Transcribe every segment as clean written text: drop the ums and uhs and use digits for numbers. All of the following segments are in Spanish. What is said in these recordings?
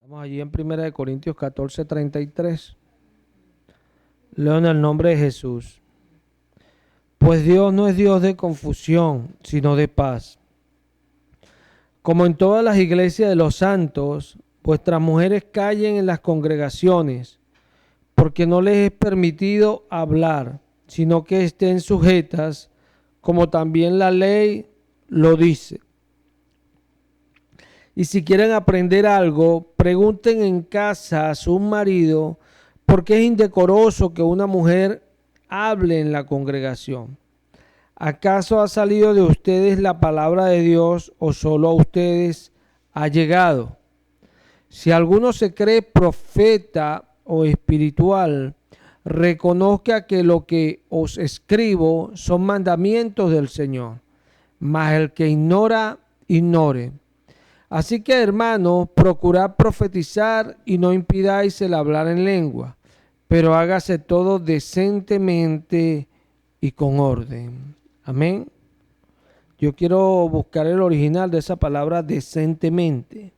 Estamos allí en 1 Corintios 14:33. Leo en el nombre de Jesús. Pues Dios no es Dios de confusión, sino de paz. Como en todas las iglesias de los santos, vuestras mujeres callen en las congregaciones, porque no les es permitido hablar, sino que estén sujetas, como también la ley lo dice. Y si quieren aprender algo, pregunten en casa a su marido, porque es indecoroso que una mujer hable en la congregación. ¿Acaso ha salido de ustedes la palabra de Dios o solo a ustedes ha llegado? Si alguno se cree profeta o espiritual, reconozca que lo que os escribo son mandamientos del Señor, mas el que ignora, ignore. Así que, hermanos, procurad profetizar y no impidáis el hablar en lengua, pero hágase todo decentemente y con orden. Amén. Yo quiero buscar el original de esa palabra decentemente.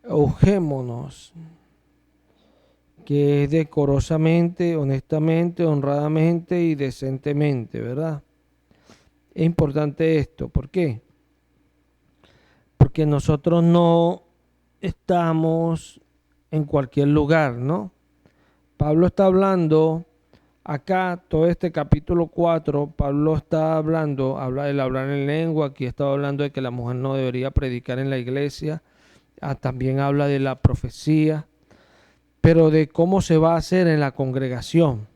Ojémonos, que es decorosamente, honestamente, honradamente y decentemente, ¿verdad? Es importante esto. ¿Por qué? Porque nosotros no estamos en cualquier lugar, ¿no? Pablo está hablando acá, todo este capítulo 4, Pablo está hablando, habla del hablar en lengua, aquí está hablando de que la mujer no debería predicar en la iglesia, también habla de la profecía, pero de cómo se va a hacer en la congregación.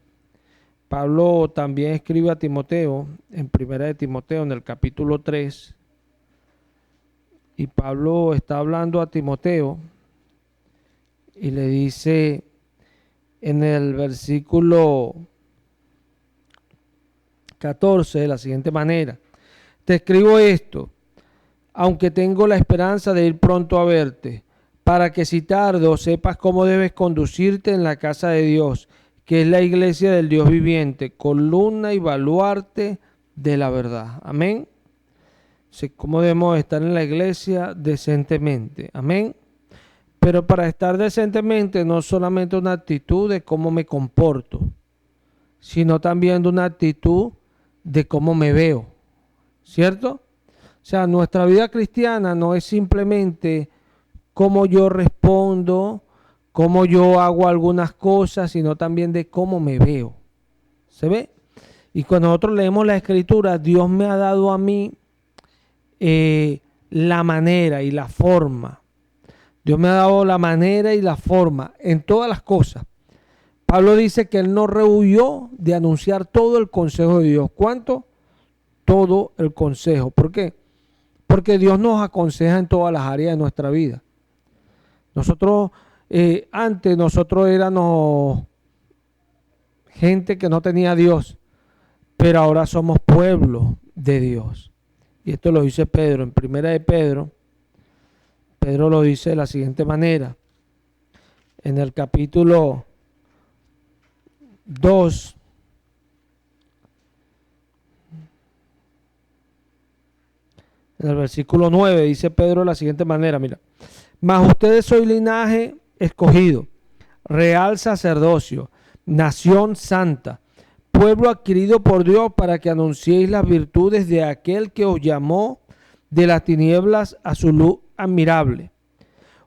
Pablo también escribe a Timoteo, en Primera de Timoteo, en el capítulo 3, y Pablo está hablando a Timoteo y le dice en el versículo 14 de la siguiente manera: te escribo esto, aunque tengo la esperanza de ir pronto a verte, para que si tardo sepas cómo debes conducirte en la casa de Dios, que es la iglesia del Dios viviente, columna y baluarte de la verdad. Amén. ¿Cómo debemos estar en la iglesia? Decentemente. Amén. Pero para estar decentemente no solamente una actitud de cómo me comporto, sino también de una actitud de cómo me veo. ¿Cierto? O sea, nuestra vida cristiana no es simplemente cómo yo respondo, cómo yo hago algunas cosas, sino también de cómo me veo. ¿Se ve? Y cuando nosotros leemos la Escritura, Dios me ha dado a mí la manera y la forma. Dios me ha dado la manera y la forma en todas las cosas. Pablo dice que él no rehuyó de anunciar todo el consejo de Dios. ¿Cuánto? Todo el consejo. ¿Por qué? Porque Dios nos aconseja en todas las áreas de nuestra vida. Nosotros, antes nosotros éramos gente que no tenía a Dios, pero ahora somos pueblo de Dios. Y esto lo dice Pedro en Primera de Pedro. Pedro lo dice de la siguiente manera. En el capítulo 2, en el versículo 9, dice Pedro de la siguiente manera, mira: mas ustedes sois linaje escogido, real sacerdocio, nación santa, pueblo adquirido por Dios, para que anunciéis las virtudes de aquel que os llamó de las tinieblas a su luz admirable.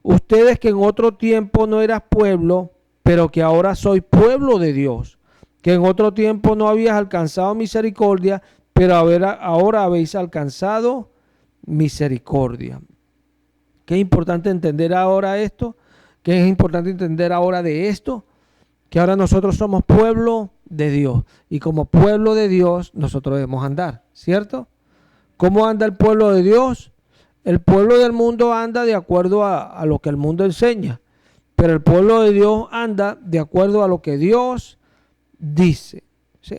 Ustedes que en otro tiempo no eras pueblo, pero que ahora sois pueblo de Dios, que en otro tiempo no habías alcanzado misericordia, pero ahora habéis alcanzado misericordia. ¿Qué es importante entender ahora esto? ¿Qué es importante entender ahora de esto? Que ahora nosotros somos pueblo de Dios, y como pueblo de Dios nosotros debemos andar, ¿cierto? ¿Cómo anda el pueblo de Dios? El pueblo del mundo anda de acuerdo a lo que el mundo enseña, pero el pueblo de Dios anda de acuerdo a lo que Dios dice. ¿Sí?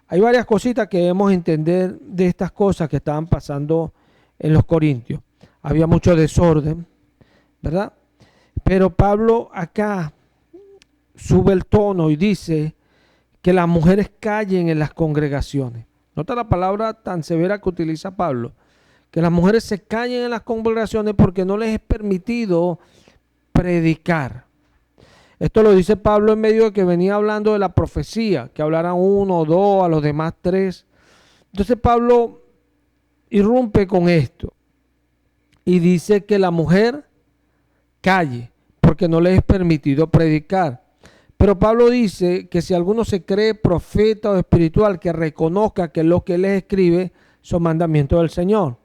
Hay varias cositas que debemos entender de estas cosas que estaban pasando en los Corintios. Había mucho desorden, ¿verdad? Pero Pablo acá sube el tono y dice que las mujeres callen en las congregaciones. Nota la palabra tan severa que utiliza Pablo, que las mujeres se callen en las congregaciones porque no les es permitido predicar. Esto lo dice Pablo en medio de que venía hablando de la profecía, que hablaran uno o dos, a los demás tres. Entonces Pablo irrumpe con esto y dice que la mujer calle porque no le es permitido predicar. Pero Pablo dice que si alguno se cree profeta o espiritual, que reconozca que lo que él les escribe son mandamientos del Señor.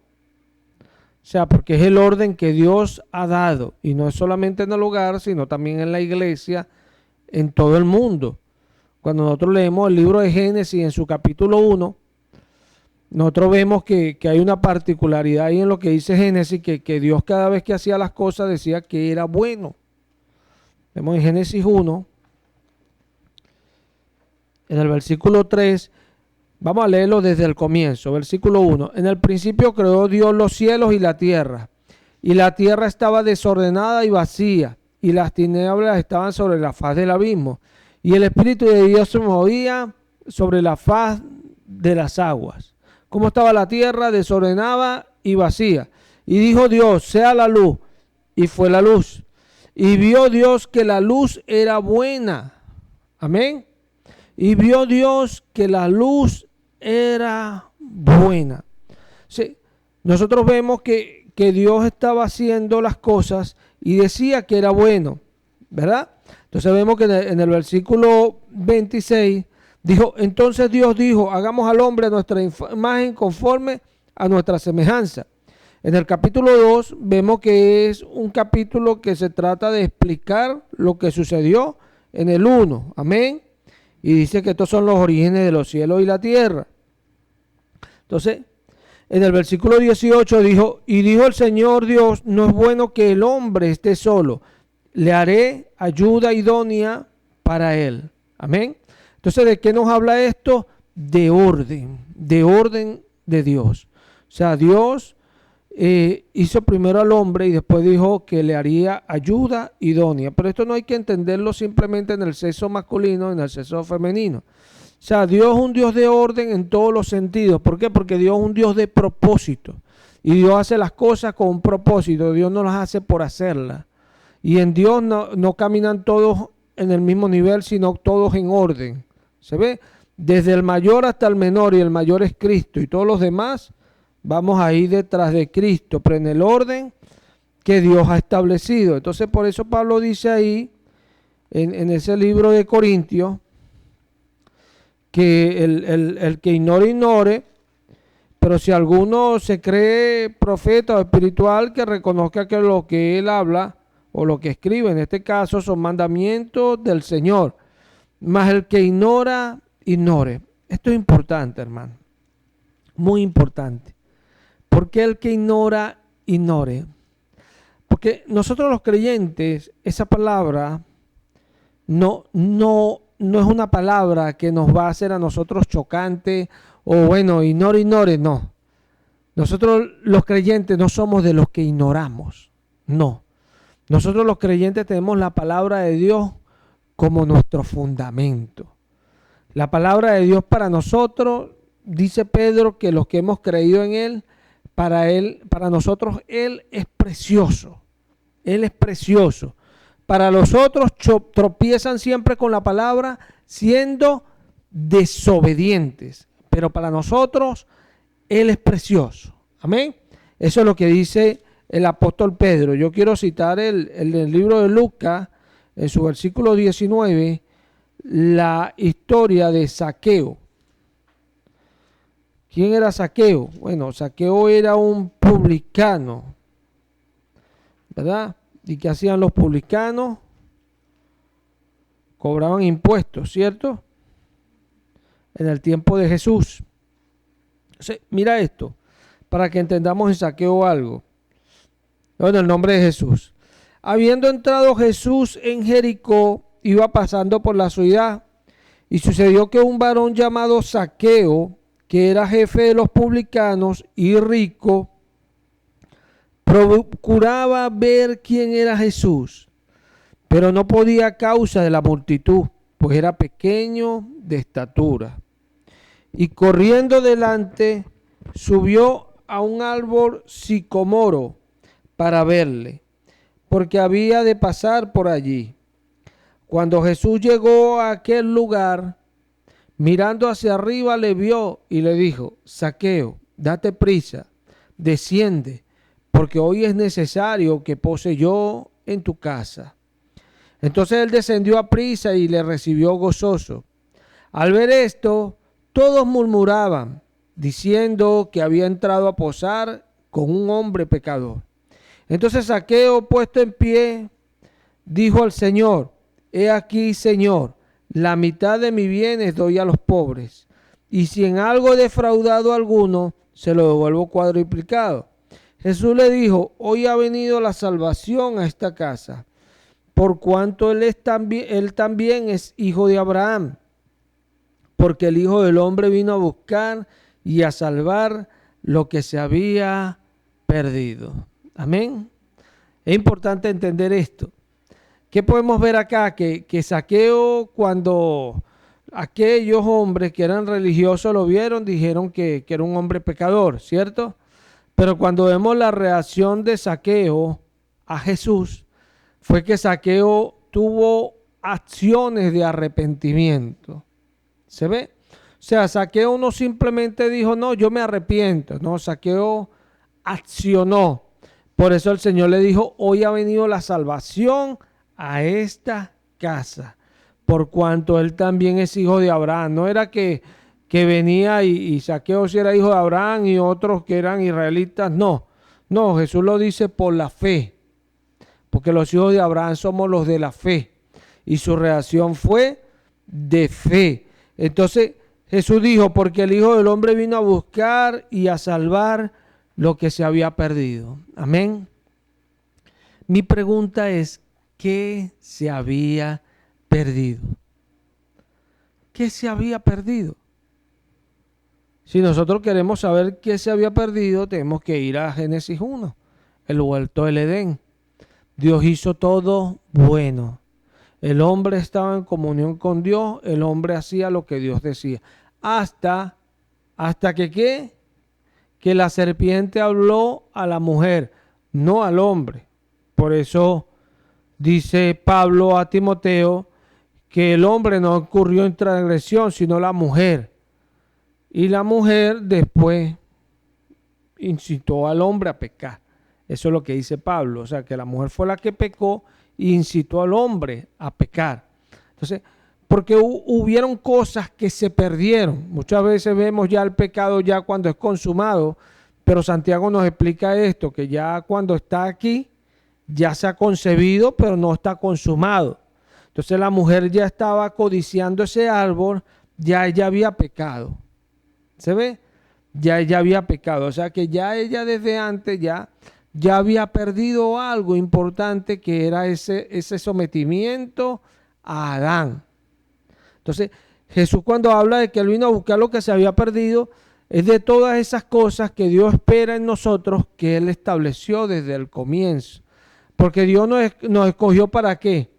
O sea, porque es el orden que Dios ha dado, y no es solamente en el hogar, sino también en la iglesia, en todo el mundo. Cuando nosotros leemos el libro de Génesis en su capítulo 1, nosotros vemos que hay una particularidad ahí en lo que dice Génesis, que Dios cada vez que hacía las cosas decía que era bueno. Vemos en Génesis 1, en el versículo 3, vamos a leerlo desde el comienzo, versículo 1. En el principio creó Dios los cielos y la tierra estaba desordenada y vacía, y las tinieblas estaban sobre la faz del abismo, y el Espíritu de Dios se movía sobre la faz de las aguas. ¿Cómo estaba la tierra? Desordenada y vacía. Y dijo Dios, sea la luz, y fue la luz. Y vio Dios que la luz era buena. Amén. Y vio Dios que la luz era buena. Sí, nosotros vemos que Dios estaba haciendo las cosas y decía que era bueno, ¿verdad? Entonces vemos que en el versículo 26 dijo, entonces Dios dijo, hagamos al hombre a nuestra imagen conforme a nuestra semejanza. En el capítulo 2 vemos que es un capítulo que se trata de explicar lo que sucedió en el 1. Amén. Y dice que estos son los orígenes de los cielos y la tierra. Entonces, en el versículo 18 dijo, y dijo el Señor Dios, no es bueno que el hombre esté solo, le haré ayuda idónea para él. Amén. Entonces, ¿de qué nos habla esto? De orden de Dios. O sea, Dios hizo primero al hombre y después dijo que le haría ayuda idónea. Pero esto no hay que entenderlo simplemente en el sexo masculino, en el sexo femenino. O sea, Dios es un Dios de orden en todos los sentidos. ¿Por qué? Porque Dios es un Dios de propósito. Y Dios hace las cosas con un propósito. Dios no las hace por hacerlas. Y en Dios no caminan todos en el mismo nivel, sino todos en orden. ¿Se ve? Desde el mayor hasta el menor, y el mayor es Cristo. Y todos los demás vamos a ir detrás de Cristo, pero en el orden que Dios ha establecido. Entonces por eso Pablo dice ahí, en ese libro de Corintios, que el que ignore, pero si alguno se cree profeta o espiritual, que reconozca que lo que él habla o lo que escribe, en este caso, son mandamientos del Señor. Mas el que ignore. Esto es importante, hermano. Muy importante. ¿Por qué el que ignore? Porque nosotros los creyentes, esa palabra no es una palabra que nos va a hacer a nosotros chocante o bueno, ignore, no. Nosotros los creyentes no somos de los que ignoramos, no. Nosotros los creyentes tenemos la palabra de Dios como nuestro fundamento. La palabra de Dios para nosotros, dice Pedro, que los que hemos creído en Él, para nosotros Él es precioso. Él es precioso. Para los otros tropiezan siempre con la palabra siendo desobedientes. Pero para nosotros Él es precioso. Amén. Eso es lo que dice el apóstol Pedro. Yo quiero citar el libro de Lucas, en su versículo 19, la historia de Zaqueo. ¿Quién era Zaqueo? Bueno, Zaqueo era un publicano, ¿verdad? ¿Y qué hacían los publicanos? Cobraban impuestos, ¿cierto? En el tiempo de Jesús. Entonces, mira esto, para que entendamos en Zaqueo algo. Bueno, el nombre de Jesús. Habiendo entrado Jesús en Jericó, iba pasando por la ciudad, y sucedió que un varón llamado Zaqueo, que era jefe de los publicanos y rico, procuraba ver quién era Jesús, pero no podía a causa de la multitud, pues era pequeño de estatura. Y corriendo delante, subió a un árbol sicomoro para verle, porque había de pasar por allí. Cuando Jesús llegó a aquel lugar, mirando hacia arriba le vio y le dijo: Zaqueo, date prisa, desciende, porque hoy es necesario que pose yo en tu casa. Entonces él descendió a prisa y le recibió gozoso. Al ver esto, todos murmuraban, diciendo que había entrado a posar con un hombre pecador. Entonces Zaqueo, puesto en pie, dijo al Señor: He aquí, Señor, la mitad de mis bienes doy a los pobres, y si en algo he defraudado a alguno, se lo devuelvo cuadruplicado. Jesús le dijo: Hoy ha venido la salvación a esta casa, por cuanto él también es hijo de Abraham, porque el Hijo del Hombre vino a buscar y a salvar lo que se había perdido. Amén. Es importante entender esto. ¿Qué podemos ver acá? Que Zaqueo, cuando aquellos hombres que eran religiosos lo vieron, dijeron que era un hombre pecador, ¿cierto? Pero cuando vemos la reacción de Zaqueo a Jesús, fue que Zaqueo tuvo acciones de arrepentimiento. ¿Se ve? O sea, Zaqueo no simplemente dijo: no, yo me arrepiento. No, Zaqueo accionó. Por eso el Señor le dijo: hoy ha venido la salvación a esta casa, por cuanto él también es hijo de Abraham. No era que venía y Zaqueo si era hijo de Abraham y otros que eran israelitas. No, no, Jesús lo dice por la fe, porque los hijos de Abraham somos los de la fe, y su reacción fue de fe. Entonces Jesús dijo: porque el Hijo del Hombre vino a buscar y a salvar lo que se había perdido. Amén. Mi pregunta es: ¿qué se había perdido? ¿Qué se había perdido? Si nosotros queremos saber qué se había perdido, tenemos que ir a Génesis 1, el huerto del Edén. Dios hizo todo bueno. El hombre estaba en comunión con Dios, el hombre hacía lo que Dios decía. Hasta que ¿qué? Que la serpiente habló a la mujer, no al hombre. Por eso dice Pablo a Timoteo que el hombre no incurrió en transgresión, sino la mujer. Y la mujer después incitó al hombre a pecar. Eso es lo que dice Pablo. O sea, que la mujer fue la que pecó e incitó al hombre a pecar. Entonces, porque hubieron cosas que se perdieron. Muchas veces vemos ya el pecado ya cuando es consumado, pero Santiago nos explica esto, que ya cuando está aquí, ya se ha concebido, pero no está consumado. Entonces la mujer ya estaba codiciando ese árbol, ya ella había pecado. ¿Se ve? Ya ella había pecado. O sea que ya ella desde antes ya había perdido algo importante, que era ese sometimiento a Adán. Entonces Jesús, cuando habla de que él vino a buscar lo que se había perdido, es de todas esas cosas que Dios espera en nosotros, que él estableció desde el comienzo. Porque Dios nos escogió ¿para qué?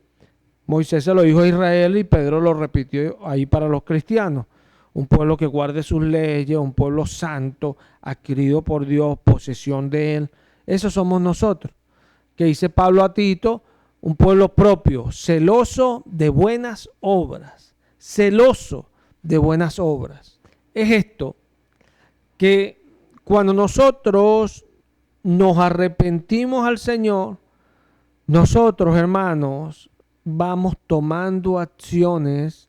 Moisés se lo dijo a Israel y Pedro lo repitió ahí para los cristianos. Un pueblo que guarde sus leyes, un pueblo santo, adquirido por Dios, posesión de él. Esos somos nosotros. Que dice Pablo a Tito: un pueblo propio, celoso de buenas obras. Celoso de buenas obras. Es esto, que cuando nosotros nos arrepentimos al Señor, nosotros, hermanos, vamos tomando acciones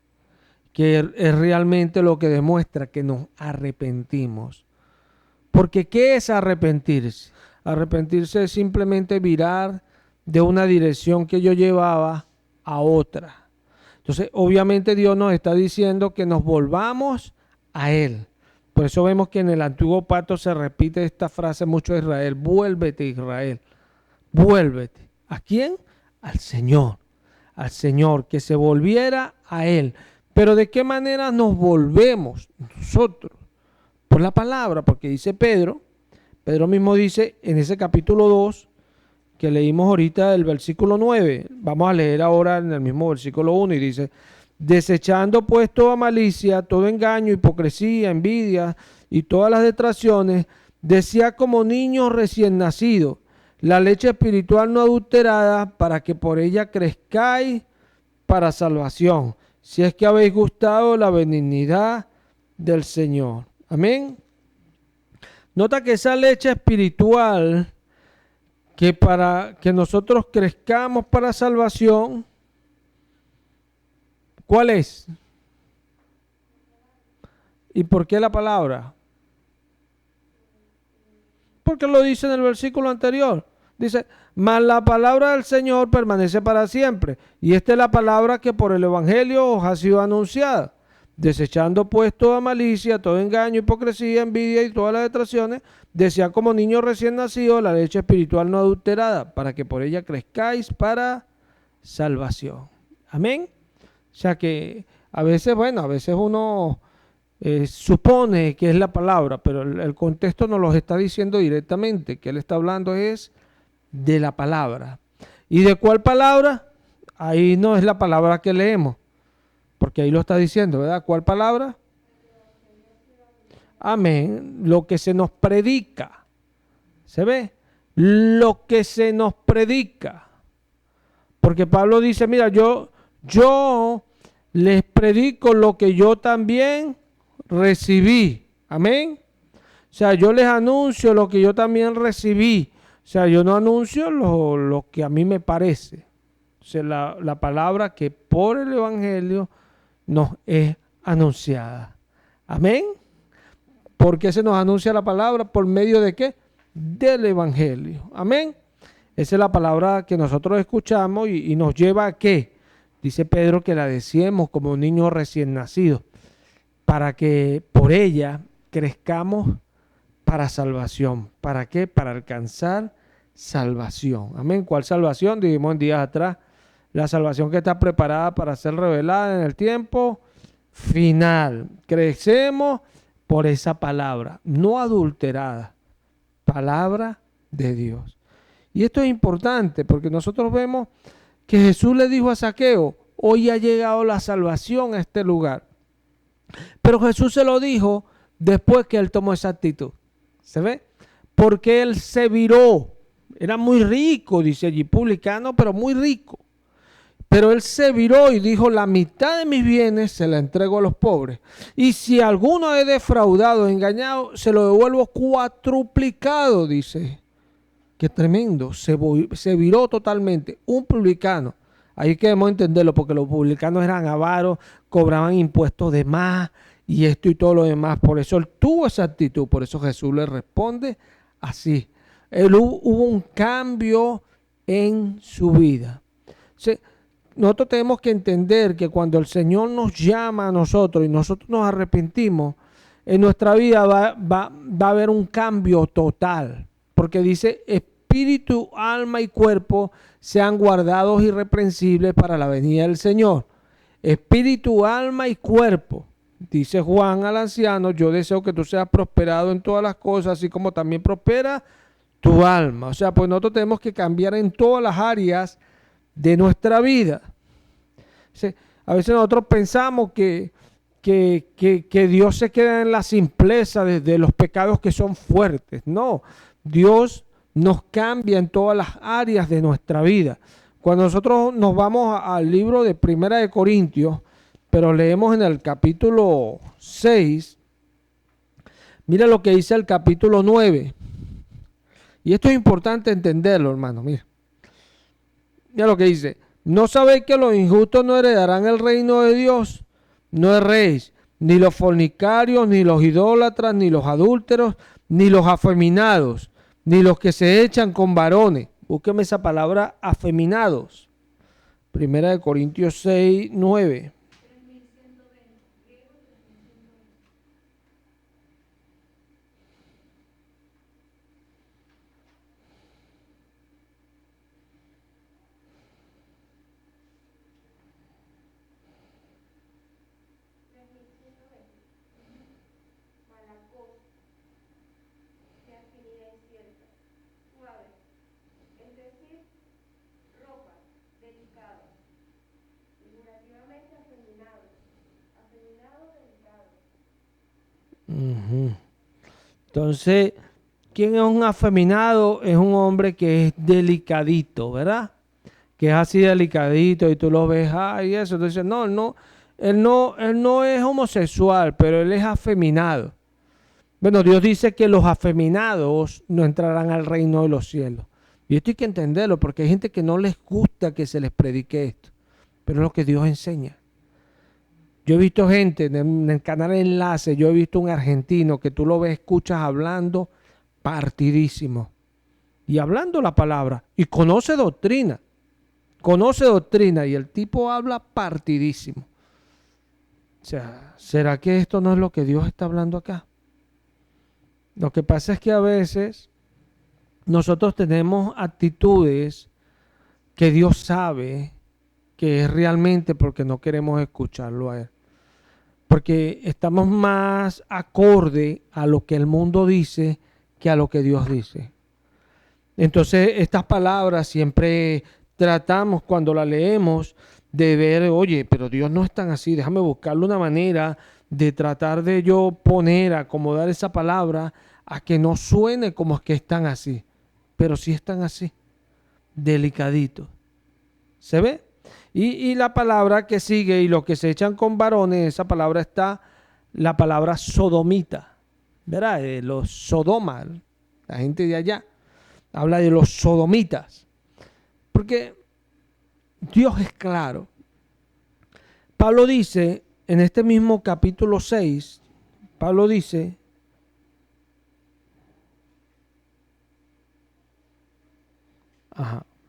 que es realmente lo que demuestra que nos arrepentimos. Porque ¿qué es arrepentirse? Arrepentirse es simplemente virar de una dirección que yo llevaba a otra. Entonces, obviamente Dios nos está diciendo que nos volvamos a Él. Por eso vemos que en el antiguo pacto se repite esta frase mucho de Israel: vuélvete, Israel, vuélvete. ¿A quién? Al Señor. Al Señor, que se volviera a Él. Pero ¿de qué manera nos volvemos nosotros? Por la palabra, porque dice Pedro mismo dice en ese capítulo 2 que leímos ahorita, el versículo 9, vamos a leer ahora en el mismo versículo 1 y dice: desechando pues toda malicia, todo engaño, hipocresía, envidia y todas las detracciones, Decía como niños recién nacidos, la leche espiritual no adulterada, para que por ella crezcáis para salvación, si es que habéis gustado la benignidad del Señor. Amén. Nota que esa leche espiritual, que para que nosotros crezcamos para salvación, ¿cuál es? ¿Y por qué la palabra? Porque lo dice en el versículo anterior. Dice, mas la palabra del Señor permanece para siempre. Y esta es la palabra que por el Evangelio os ha sido anunciada. Desechando pues toda malicia, todo engaño, hipocresía, envidia y todas las detracciones, decía como niños recién nacidos la leche espiritual no adulterada, para que por ella crezcáis para salvación. Amén. O sea que a veces, bueno, a veces uno supone que es la palabra, pero el contexto nos lo está diciendo directamente, que él está hablando es de la palabra. ¿Y de cuál palabra? Ahí no es la palabra que leemos, porque ahí lo está diciendo, ¿verdad? ¿Cuál palabra? Amén. Lo que se nos predica. ¿Se ve? Lo que se nos predica. Porque Pablo dice, mira, yo les predico lo que yo también recibí. Amén. O sea, yo les anuncio lo que yo también recibí. O sea, yo no anuncio lo que a mí me parece. O sea, la palabra que por el Evangelio nos es anunciada. Amén. ¿Por qué se nos anuncia la palabra? ¿Por medio de qué? Del Evangelio. Amén. Esa es la palabra que nosotros escuchamos y nos lleva a qué. Dice Pedro que la decíamos como un niño recién nacido, para que por ella crezcamos para salvación. ¿Para qué? Para alcanzar salvación. Amén. ¿Cuál salvación? Dijimos en días atrás, la salvación que está preparada para ser revelada en el tiempo final. Crecemos por esa palabra, no adulterada, palabra de Dios. Y esto es importante porque nosotros vemos que Jesús le dijo a Zaqueo, hoy ha llegado la salvación a este lugar. Pero Jesús se lo dijo después que él tomó esa actitud. ¿Se ve? Porque él se viró. Era muy rico, dice allí, publicano, pero muy rico. Pero él se viró y dijo, la mitad de mis bienes se la entrego a los pobres. Y si alguno he defraudado, engañado, se lo devuelvo cuatruplicado, dice. Qué tremendo, se viró totalmente. Un publicano, ahí que debemos entenderlo, porque los publicanos eran avaros, cobraban impuestos de más y esto y todo lo demás. Por eso él tuvo esa actitud, por eso Jesús le responde así. Hubo un cambio en su vida. Nosotros tenemos que entender que cuando el Señor nos llama a nosotros y nosotros nos arrepentimos, en nuestra vida va a haber un cambio total. Porque dice, espíritu, alma y cuerpo sean guardados irreprensibles para la venida del Señor. Espíritu, alma y cuerpo. Dice Juan al anciano, yo deseo que tú seas prosperado en todas las cosas, así como también prospera tu alma. O sea, pues nosotros tenemos que cambiar en todas las áreas de nuestra vida. Sí, a veces nosotros pensamos que Dios se queda en la simpleza de los pecados que son fuertes. No, Dios nos cambia en todas las áreas de nuestra vida. Cuando nosotros nos vamos al libro de Primera de Corintios, pero leemos en el capítulo 6, mira lo que dice el capítulo 9. Y esto es importante entenderlo, hermano. Mira lo que dice. ¿No sabéis que los injustos no heredarán el reino de Dios? No erréis, ni los fornicarios, ni los idólatras, ni los adúlteros, ni los afeminados, ni los que se echan con varones. Búsqueme esa palabra, afeminados. Primera de Corintios 6, 9. Entonces, ¿Quién es un afeminado? Es un hombre que es delicadito, ¿verdad? Que es así delicadito y tú lo ves, ay, eso. Entonces, no, él no es homosexual, pero él es afeminado. Bueno, Dios dice que los afeminados no entrarán al reino de los cielos. Y esto hay que entenderlo porque hay gente que no les gusta que se les predique esto. Pero es lo que Dios enseña. Yo he visto gente en el canal Enlace, yo he visto un argentino que tú lo ves, escuchas hablando partidísimo. Y hablando la palabra. Y conoce doctrina. Conoce doctrina y el tipo habla partidísimo. O sea, ¿será que esto no es lo que Dios está hablando acá? Lo que pasa es que a veces nosotros tenemos actitudes que Dios sabe que es realmente porque no queremos escucharlo a Él. Porque estamos más acorde a lo que el mundo dice que a lo que Dios dice. Entonces estas palabras siempre tratamos cuando las leemos de ver, oye, pero Dios no es tan así, déjame buscarle una manera de tratar de yo poner, acomodar esa palabra a que no suene como que están así, pero sí están así, delicadito. ¿Se ve? Y la palabra que sigue y los que se echan con varones, esa palabra está, la palabra sodomita, ¿verdad? Los sodomas, la gente de allá, habla de los sodomitas, porque Dios es claro. Pablo dice, en este mismo capítulo 6, Pablo dice,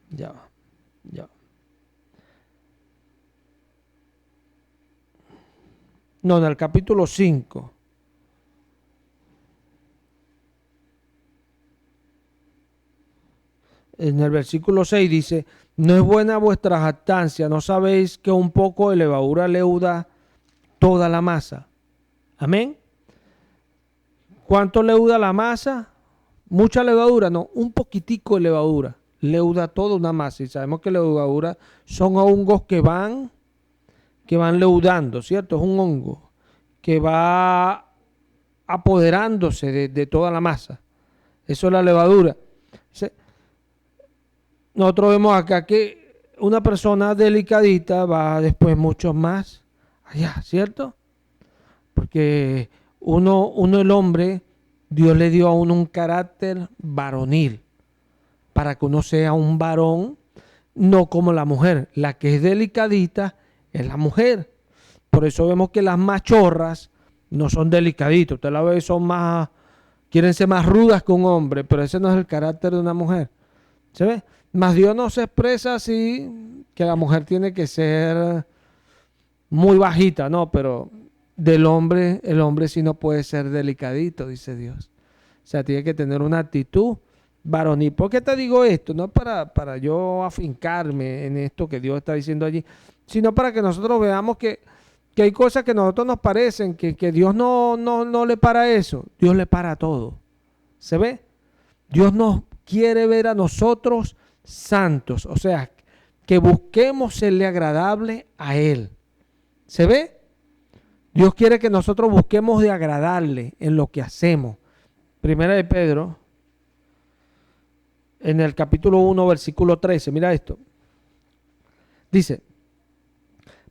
ya va. No, en el capítulo 5. En el versículo 6 dice, no es buena vuestra jactancia, no sabéis que un poco de levadura leuda toda la masa. Amén. ¿Cuánto leuda la masa? Mucha levadura, no, un poquitico de levadura. Leuda toda una masa. Y sabemos que levadura son hongos que van leudando, ¿cierto? Es un hongo que va apoderándose de toda la masa. Eso es la levadura. Nosotros vemos acá que una persona delicadita va después mucho más allá, ¿cierto? Porque uno el hombre, Dios le dio a uno un carácter varonil, para que uno sea un varón, no como la mujer. La que es delicadita es la mujer. Por eso vemos que las machorras no son delicaditas. Usted la ve, son más, quieren ser más rudas que un hombre, pero ese no es el carácter de una mujer. ¿Se ve? Mas Dios no se expresa así, que la mujer tiene que ser muy bajita, no, pero el hombre sí no puede ser delicadito, dice Dios. O sea, tiene que tener una actitud varonil. ¿Por qué te digo esto? No para yo afincarme en esto que Dios está diciendo allí, sino para que nosotros veamos que hay cosas que a nosotros nos parecen, que Dios no le para eso. Dios le para todo. ¿Se ve? Dios nos quiere ver a nosotros santos, o sea, que busquemos serle agradable a Él. ¿Se ve? Dios quiere que nosotros busquemos de agradarle en lo que hacemos. Primera de Pedro, en el capítulo 1, versículo 13, mira esto. Dice,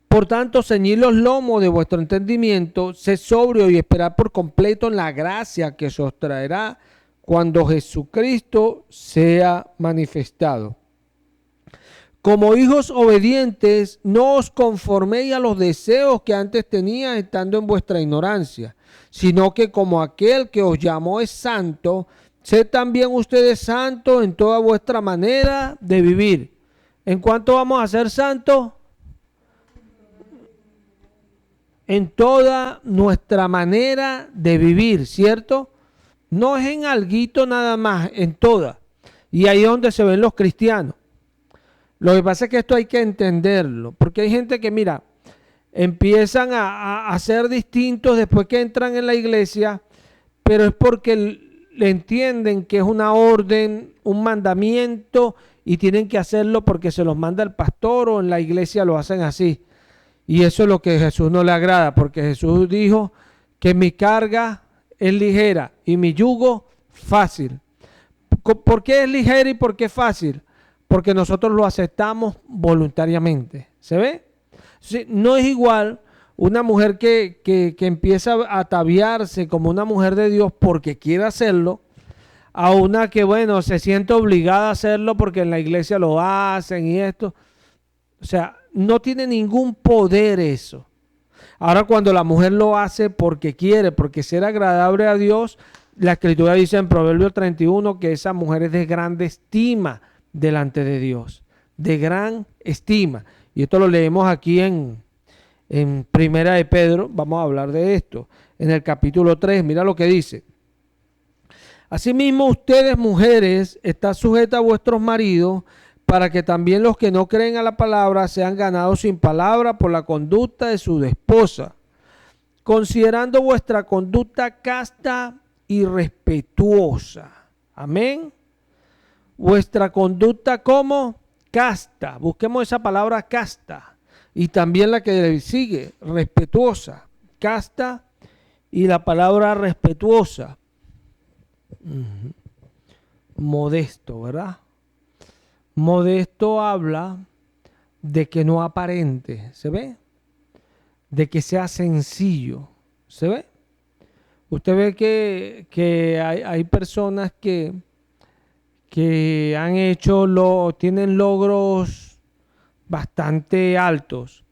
por tanto, ceñid los lomos de vuestro entendimiento, sed sobrio y esperad por completo en la gracia que se os traerá cuando Jesucristo sea manifestado. Como hijos obedientes, no os conforméis a los deseos que antes teníais estando en vuestra ignorancia, sino que como aquel que os llamó es santo, sed también ustedes santos en toda vuestra manera de vivir. ¿En cuánto vamos a ser santos? En toda nuestra manera de vivir, ¿cierto? No es en alguito nada más, en toda. Y ahí es donde se ven los cristianos. Lo que pasa es que esto hay que entenderlo, porque hay gente que, mira, empiezan a ser distintos después que entran en la iglesia, pero es porque le entienden que es una orden, un mandamiento, y tienen que hacerlo porque se los manda el pastor o en la iglesia lo hacen así. Y eso es lo que a Jesús no le agrada, porque Jesús dijo que mi carga es ligera y mi yugo fácil. ¿Por qué es ligero y por qué es fácil? Porque nosotros lo aceptamos voluntariamente. ¿Se ve? Sí, no es igual una mujer que empieza a ataviarse como una mujer de Dios porque quiere hacerlo, a una que, bueno, se siente obligada a hacerlo porque en la iglesia lo hacen y esto. O sea, no tiene ningún poder eso. Ahora, cuando la mujer lo hace porque quiere, porque ser agradable a Dios, la Escritura dice en Proverbios 31 que esa mujer es de grande estima delante de Dios. De gran estima. Y esto lo leemos aquí en Primera de Pedro. Vamos a hablar de esto. En el capítulo 3, mira lo que dice. Asimismo, ustedes, mujeres, están sujetas a vuestros maridos, para que también los que no creen a la palabra sean ganados sin palabra por la conducta de su esposa, considerando vuestra conducta casta y respetuosa. Amén. Vuestra conducta como casta. Busquemos esa palabra casta. Y también la que le sigue, respetuosa. Casta y la palabra respetuosa. Modesto, ¿verdad? Modesto habla de que no aparente, ¿se ve? De que sea sencillo, ¿se ve? Usted ve que hay personas que han hecho, tienen logros bastante altos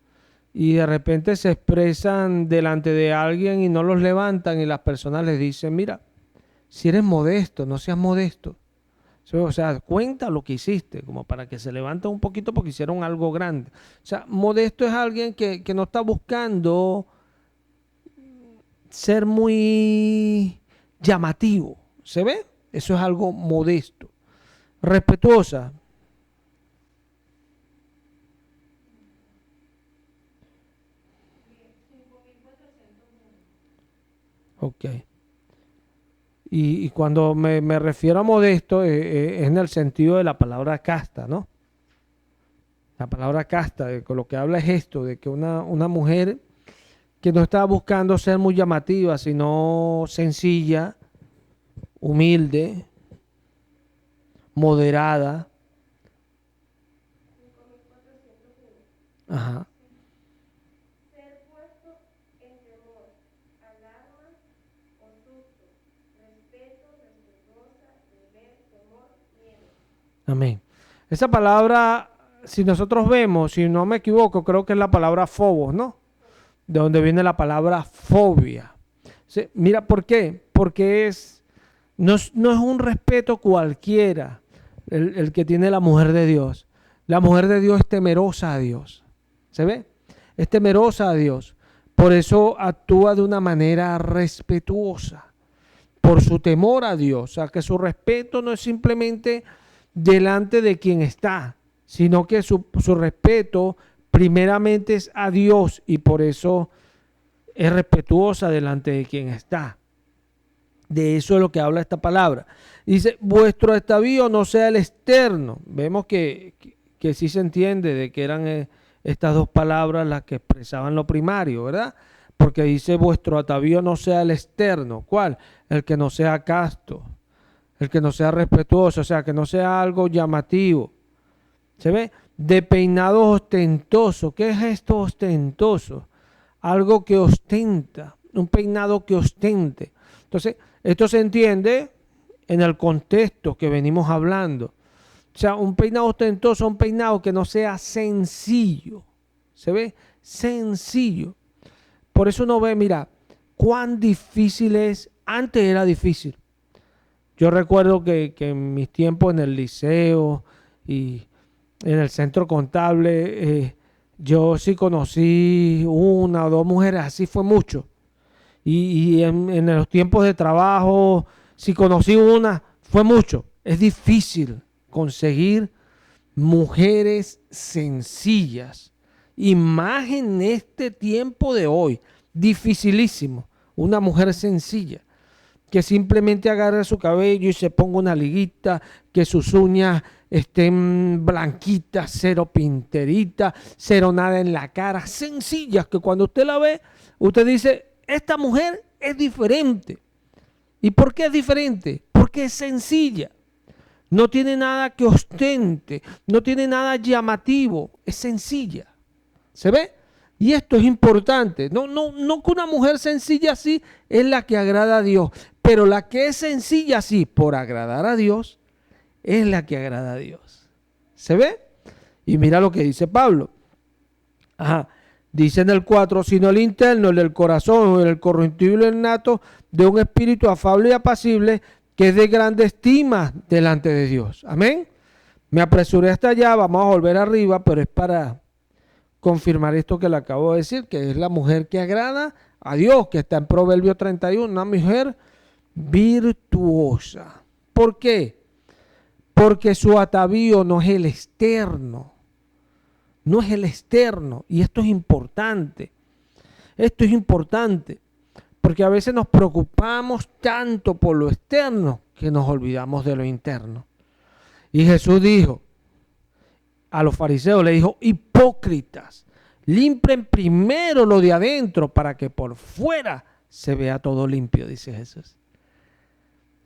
y de repente se expresan delante de alguien y no los levantan y las personas les dicen, mira, si eres modesto, no seas modesto. O sea, cuenta lo que hiciste, como para que se levante un poquito porque hicieron algo grande. O sea, modesto es alguien que no está buscando ser muy llamativo. ¿Se ve? Eso es algo modesto. Respetuosa. Ok. Y cuando me refiero a modesto, es en el sentido de la palabra casta, ¿no? La palabra casta, con lo que habla es esto, de que una mujer que no está buscando ser muy llamativa, sino sencilla, humilde, moderada. Ajá. Amén. Esa palabra, si nosotros vemos, si no me equivoco, creo que es la palabra phobos, ¿no? De donde viene la palabra fobia. Sí, mira, ¿por qué? Porque no es un respeto cualquiera el que tiene la mujer de Dios. La mujer de Dios es temerosa a Dios. ¿Se ve? Es temerosa a Dios. Por eso actúa de una manera respetuosa. Por su temor a Dios. O sea, que su respeto no es simplemente delante de quien está, sino que su respeto primeramente es a Dios y por eso es respetuosa delante de quien está. De eso es lo que habla esta palabra. Dice, vuestro estavío no sea el externo. Vemos que sí se entiende de que eran estas dos palabras las que expresaban lo primario, ¿verdad? Porque dice, vuestro atavío no sea el externo. ¿Cuál? El que no sea casto, el que no sea respetuoso, o sea, que no sea algo llamativo. ¿Se ve? De peinado ostentoso. ¿Qué es esto ostentoso? Algo que ostenta, un peinado que ostente. Entonces, esto se entiende en el contexto que venimos hablando. O sea, un peinado ostentoso, un peinado que no sea sencillo. ¿Se ve? Sencillo. Por eso uno ve, mira, cuán difícil es. Antes era difícil. Yo recuerdo que en mis tiempos en el liceo y en el centro contable, yo sí conocí una o dos mujeres, así fue mucho. Y en los tiempos de trabajo, si conocí una, fue mucho. Es difícil conseguir mujeres sencillas. Y más en este tiempo de hoy, dificilísimo. Una mujer sencilla, que simplemente agarre su cabello y se ponga una liguita, que sus uñas estén blanquitas, cero pinterita, cero nada en la cara, sencillas, que cuando usted la ve, usted dice, esta mujer es diferente. ¿Y por qué es diferente? Porque es sencilla. no tiene nada que ostente, no tiene nada llamativo, es sencilla. ¿Se ve? Y esto es importante. No que una mujer sencilla así es la que agrada a Dios, pero la que es sencilla así por agradar a Dios es la que agrada a Dios. ¿Se ve? Y mira lo que dice Pablo. Ajá. Dice en el 4, sino el interno, el del corazón, el corruptible innato de un espíritu afable y apacible, que es de grande estima delante de Dios. Amén. Me apresuré hasta allá, vamos a volver arriba, pero es para confirmar esto que le acabo de decir, que es la mujer que agrada a Dios, que está en Proverbio 31, una mujer virtuosa. ¿Por qué? Porque su atavío no es el externo, no es el externo, y esto es importante. Esto es importante, porque a veces nos preocupamos tanto por lo externo que nos olvidamos de lo interno. Y Jesús dijo a los fariseos, le dijo, hipócritas, limpien primero lo de adentro para que por fuera se vea todo limpio, dice Jesús.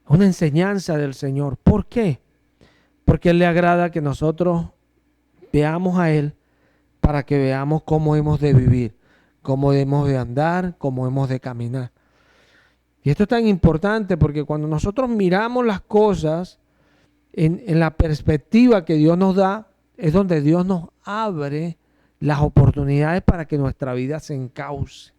Una enseñanza del Señor. ¿Por qué? Porque Él le agrada que nosotros veamos a Él para que veamos cómo hemos de vivir, cómo hemos de andar, cómo hemos de caminar. Y esto es tan importante porque cuando nosotros miramos las cosas en la perspectiva que Dios nos da, es donde Dios nos abre las oportunidades para que nuestra vida se encauce.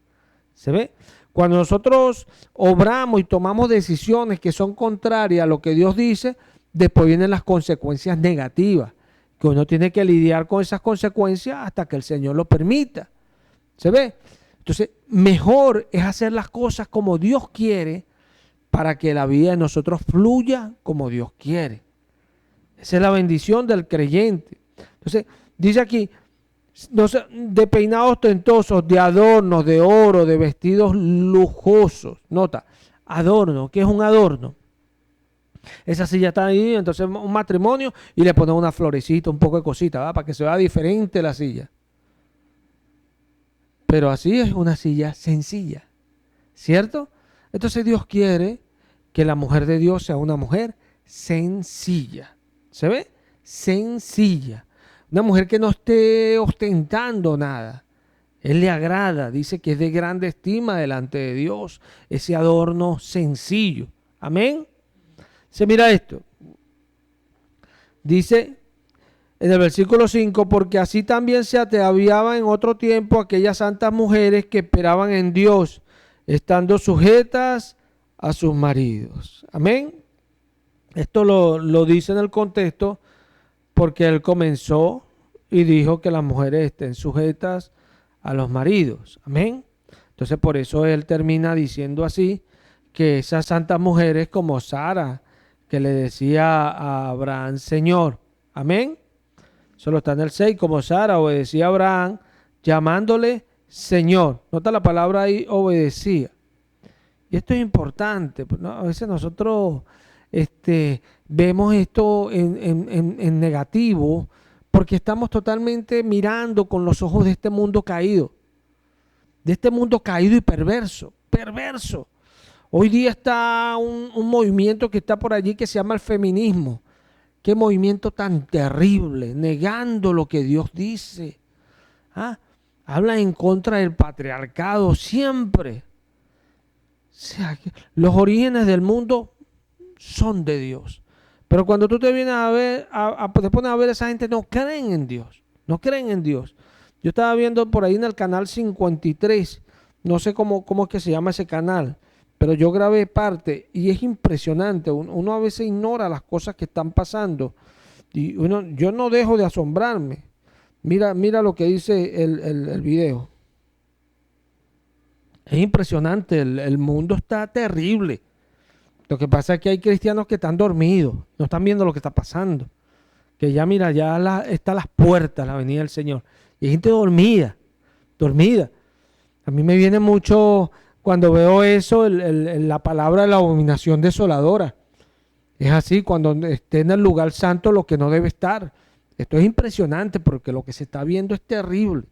¿Se ve? Cuando nosotros obramos y tomamos decisiones que son contrarias a lo que Dios dice, después vienen las consecuencias negativas, que uno tiene que lidiar con esas consecuencias hasta que el Señor lo permita. ¿Se ve? Entonces, mejor es hacer las cosas como Dios quiere para que la vida de nosotros fluya como Dios quiere. Esa es la bendición del creyente. Entonces, dice aquí, de peinados ostentosos, de adornos, de oro, de vestidos lujosos. Nota, adorno. ¿Qué es un adorno? Esa silla está ahí, entonces un matrimonio y le ponen una florecita, un poco de cosita, ¿verdad? Para que se vea diferente la silla. Pero así es una silla sencilla, ¿cierto? Entonces Dios quiere que la mujer de Dios sea una mujer sencilla. ¿Se ve? Sencilla. Una mujer que no esté ostentando nada. Él le agrada, dice que es de grande estima delante de Dios, ese adorno sencillo. Amén. Se mira esto. Dice en el versículo 5, porque así también se ataviaban en otro tiempo aquellas santas mujeres que esperaban en Dios, estando sujetas a sus maridos. Amén. Esto lo dice en el contexto porque él comenzó y dijo que las mujeres estén sujetas a los maridos. Amén. Entonces por eso él termina diciendo así, que esas santas mujeres como Sara, que le decía a Abraham, Señor. Amén. Solo está en el 6, como Sara obedecía a Abraham, llamándole Señor. Nota la palabra ahí, obedecía. Y esto es importante, ¿no? A veces nosotros vemos esto en negativo porque estamos totalmente mirando con los ojos de este mundo caído. De este mundo caído y perverso. Perverso. Hoy día está un movimiento que está por allí que se llama el feminismo. Qué movimiento tan terrible, negando lo que Dios dice. ¿Ah? Habla en contra del patriarcado siempre. O sea, los orígenes del mundo son de Dios. Pero cuando tú te vienes a ver, te pones a ver, esa gente no creen en Dios. No creen en Dios. Yo estaba viendo por ahí en el canal 53, no sé cómo es que se llama ese canal, pero yo grabé parte y es impresionante. Uno a veces ignora las cosas que están pasando y yo no dejo de asombrarme. Mira lo que dice el video. Es impresionante, el mundo está terrible. Lo que pasa es que hay cristianos que están dormidos, no están viendo lo que está pasando. Que ya mira, está a las puertas la venida del Señor. Y hay gente dormida. A mí me viene mucho cuando veo eso, la palabra de la abominación desoladora. Es así, cuando esté en el lugar santo lo que no debe estar. Esto es impresionante porque lo que se está viendo es terrible,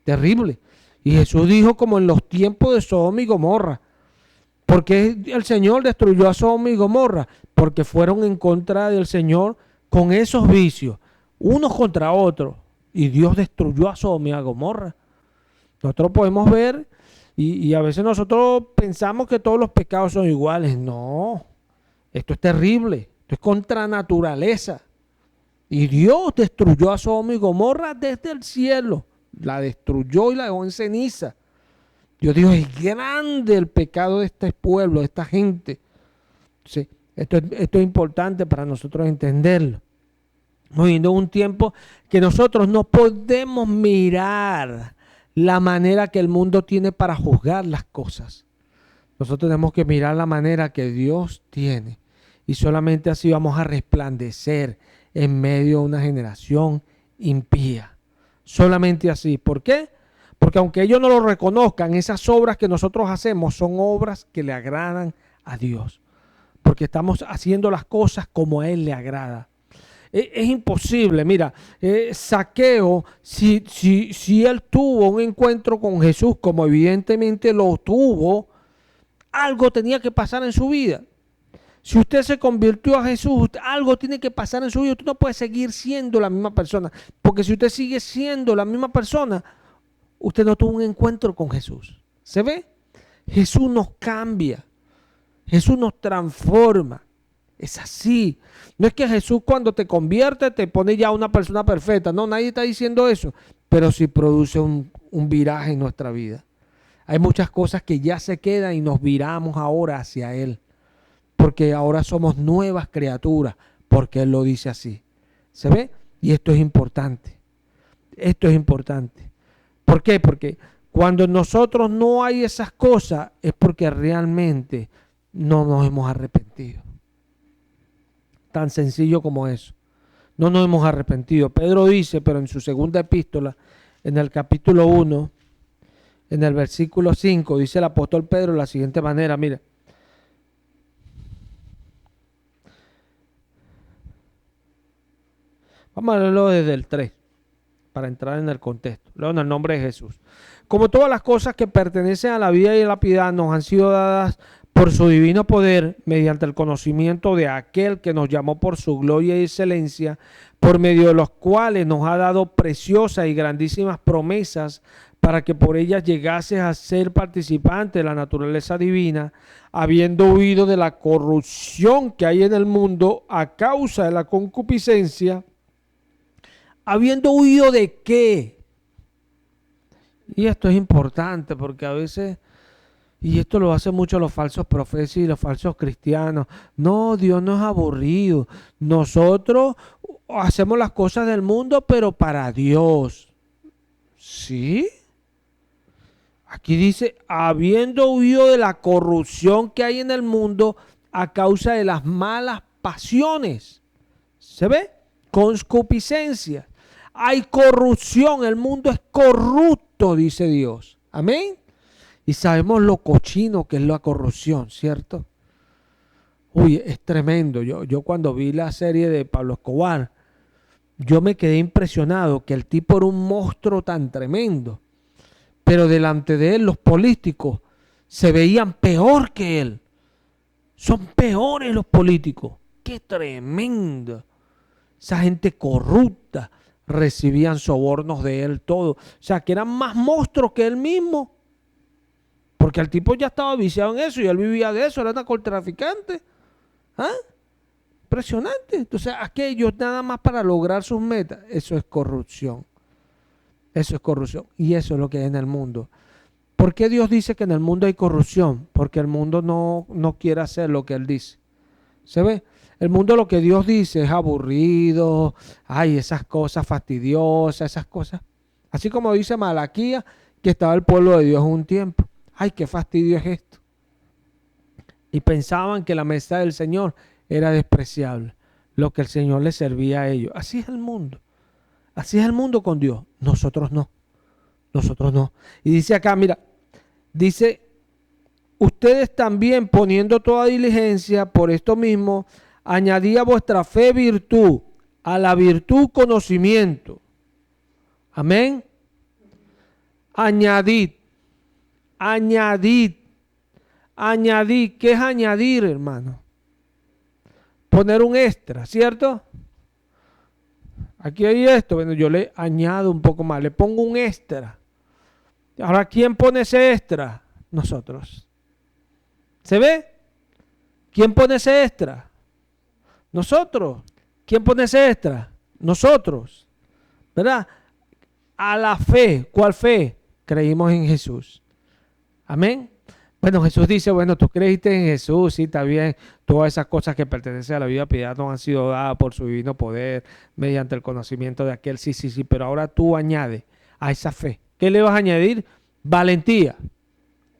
terrible. Y Jesús dijo como en los tiempos de Sodoma y Gomorra. ¿Por qué el Señor destruyó a Sodoma y Gomorra? Porque fueron en contra del Señor con esos vicios, unos contra otros. Y Dios destruyó a Sodoma y a Gomorra. Nosotros podemos ver y a veces nosotros pensamos que todos los pecados son iguales. No, esto es terrible, esto es contra naturaleza. Y Dios destruyó a Sodoma y Gomorra desde el cielo. La destruyó y la dejó en ceniza. Dios dijo, es grande el pecado de este pueblo, de esta gente. Sí, esto es importante para nosotros entenderlo. Estamos viviendo un tiempo que nosotros no podemos mirar la manera que el mundo tiene para juzgar las cosas. Nosotros tenemos que mirar la manera que Dios tiene. Y solamente así vamos a resplandecer en medio de una generación impía. Solamente así. ¿Por qué? Porque aunque ellos no lo reconozcan, esas obras que nosotros hacemos son obras que le agradan a Dios. Porque estamos haciendo las cosas como a Él le agrada. Es imposible, mira, Zaqueo, si él tuvo un encuentro con Jesús, como evidentemente lo tuvo, algo tenía que pasar en su vida. Si usted se convirtió a Jesús, algo tiene que pasar en su vida. Usted no puede seguir siendo la misma persona, porque si usted sigue siendo la misma persona, usted no tuvo un encuentro con Jesús. ¿Se ve? Jesús nos cambia, Jesús nos transforma. Es así. No es que Jesús cuando te convierte te pone ya una persona perfecta. No, nadie está diciendo eso. Pero sí produce un viraje en nuestra vida. Hay muchas cosas que ya se quedan y nos viramos ahora hacia Él. Porque ahora somos nuevas criaturas. Porque Él lo dice así. ¿Se ve? Y esto es importante. Esto es importante. ¿Por qué? Porque cuando en nosotros no hay esas cosas es porque realmente no nos hemos arrepentido. Tan sencillo como eso. No nos hemos arrepentido. Pedro dice, pero en su segunda epístola, en el capítulo 1, en el versículo 5, dice el apóstol Pedro de la siguiente manera, mira. Vamos a leerlo desde el 3, para entrar en el contexto. Leo en el nombre de Jesús. Como todas las cosas que pertenecen a la vida y a la piedad nos han sido dadas por su divino poder, mediante el conocimiento de aquel que nos llamó por su gloria y excelencia, por medio de los cuales nos ha dado preciosas y grandísimas promesas, para que por ellas llegases a ser participante de la naturaleza divina, habiendo huido de la corrupción que hay en el mundo a causa de la concupiscencia. ¿Habiendo huido de qué? Y esto es importante porque a veces... Y esto lo hacen mucho los falsos profetas y los falsos cristianos. No, Dios no es aburrido. Nosotros hacemos las cosas del mundo, pero para Dios. ¿Sí? Aquí dice, habiendo huido de la corrupción que hay en el mundo a causa de las malas pasiones. ¿Se ve? Concupiscencia. Hay corrupción, el mundo es corrupto, dice Dios. Amén. Y sabemos lo cochino que es la corrupción, ¿cierto? Uy, es tremendo. Yo cuando vi la serie de Pablo Escobar, yo me quedé impresionado que el tipo era un monstruo tan tremendo. Pero delante de él los políticos se veían peor que él. Son peores los políticos. ¡Qué tremendo! Esa gente corrupta recibían sobornos de él todo. O sea, que eran más monstruos que él mismo. Porque el tipo ya estaba viciado en eso y él vivía de eso, era narcotraficante. ¿Ah? Impresionante. Entonces, aquellos nada más para lograr sus metas, eso es corrupción. Eso es corrupción. Y eso es lo que hay en el mundo. ¿Por qué Dios dice que en el mundo hay corrupción? Porque el mundo no quiere hacer lo que Él dice. ¿Se ve? El mundo lo que Dios dice es aburrido, ay, esas cosas fastidiosas, esas cosas. Así como dice Malaquías, que estaba el pueblo de Dios un tiempo. Ay, qué fastidio es esto. Y pensaban que la mesa del Señor era despreciable, lo que el Señor les servía a ellos. Así es el mundo. Así es el mundo con Dios. Nosotros no. Nosotros no. Y dice acá, mira, dice, ustedes también poniendo toda diligencia por esto mismo, añadid a vuestra fe virtud, a la virtud conocimiento. Amén. Añadid. Añadir, ¿qué es añadir, hermano? Poner un extra, ¿cierto? Aquí hay esto, bueno, yo le añado un poco más, le pongo un extra. Ahora, ¿quién pone ese extra? Nosotros. ¿Se ve? ¿Quién pone ese extra? Nosotros. ¿Quién pone ese extra? Nosotros. ¿Verdad? A la fe. ¿Cuál fe? Creímos en Jesús. Amén. Bueno, Jesús dice, bueno, tú creíste en Jesús, sí, está bien. Todas esas cosas que pertenecen a la vida piedad nos han sido dadas por su divino poder, mediante el conocimiento de aquel, sí, sí, sí. Pero ahora tú añades a esa fe. ¿Qué le vas a añadir? Valentía.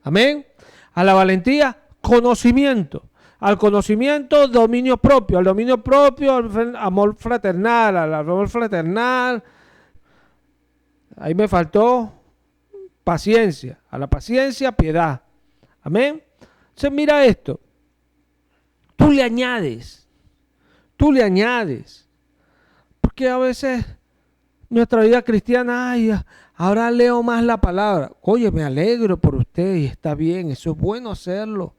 Amén. A la valentía, conocimiento. Al conocimiento, dominio propio. Al dominio propio, amor fraternal. Al amor fraternal, ahí me faltó paciencia. A la paciencia, piedad. Amén. Entonces mira esto. Tú le añades. Tú le añades. Porque a veces nuestra vida cristiana, ay, ahora leo más la palabra. Oye, me alegro por usted y está bien, eso es bueno hacerlo.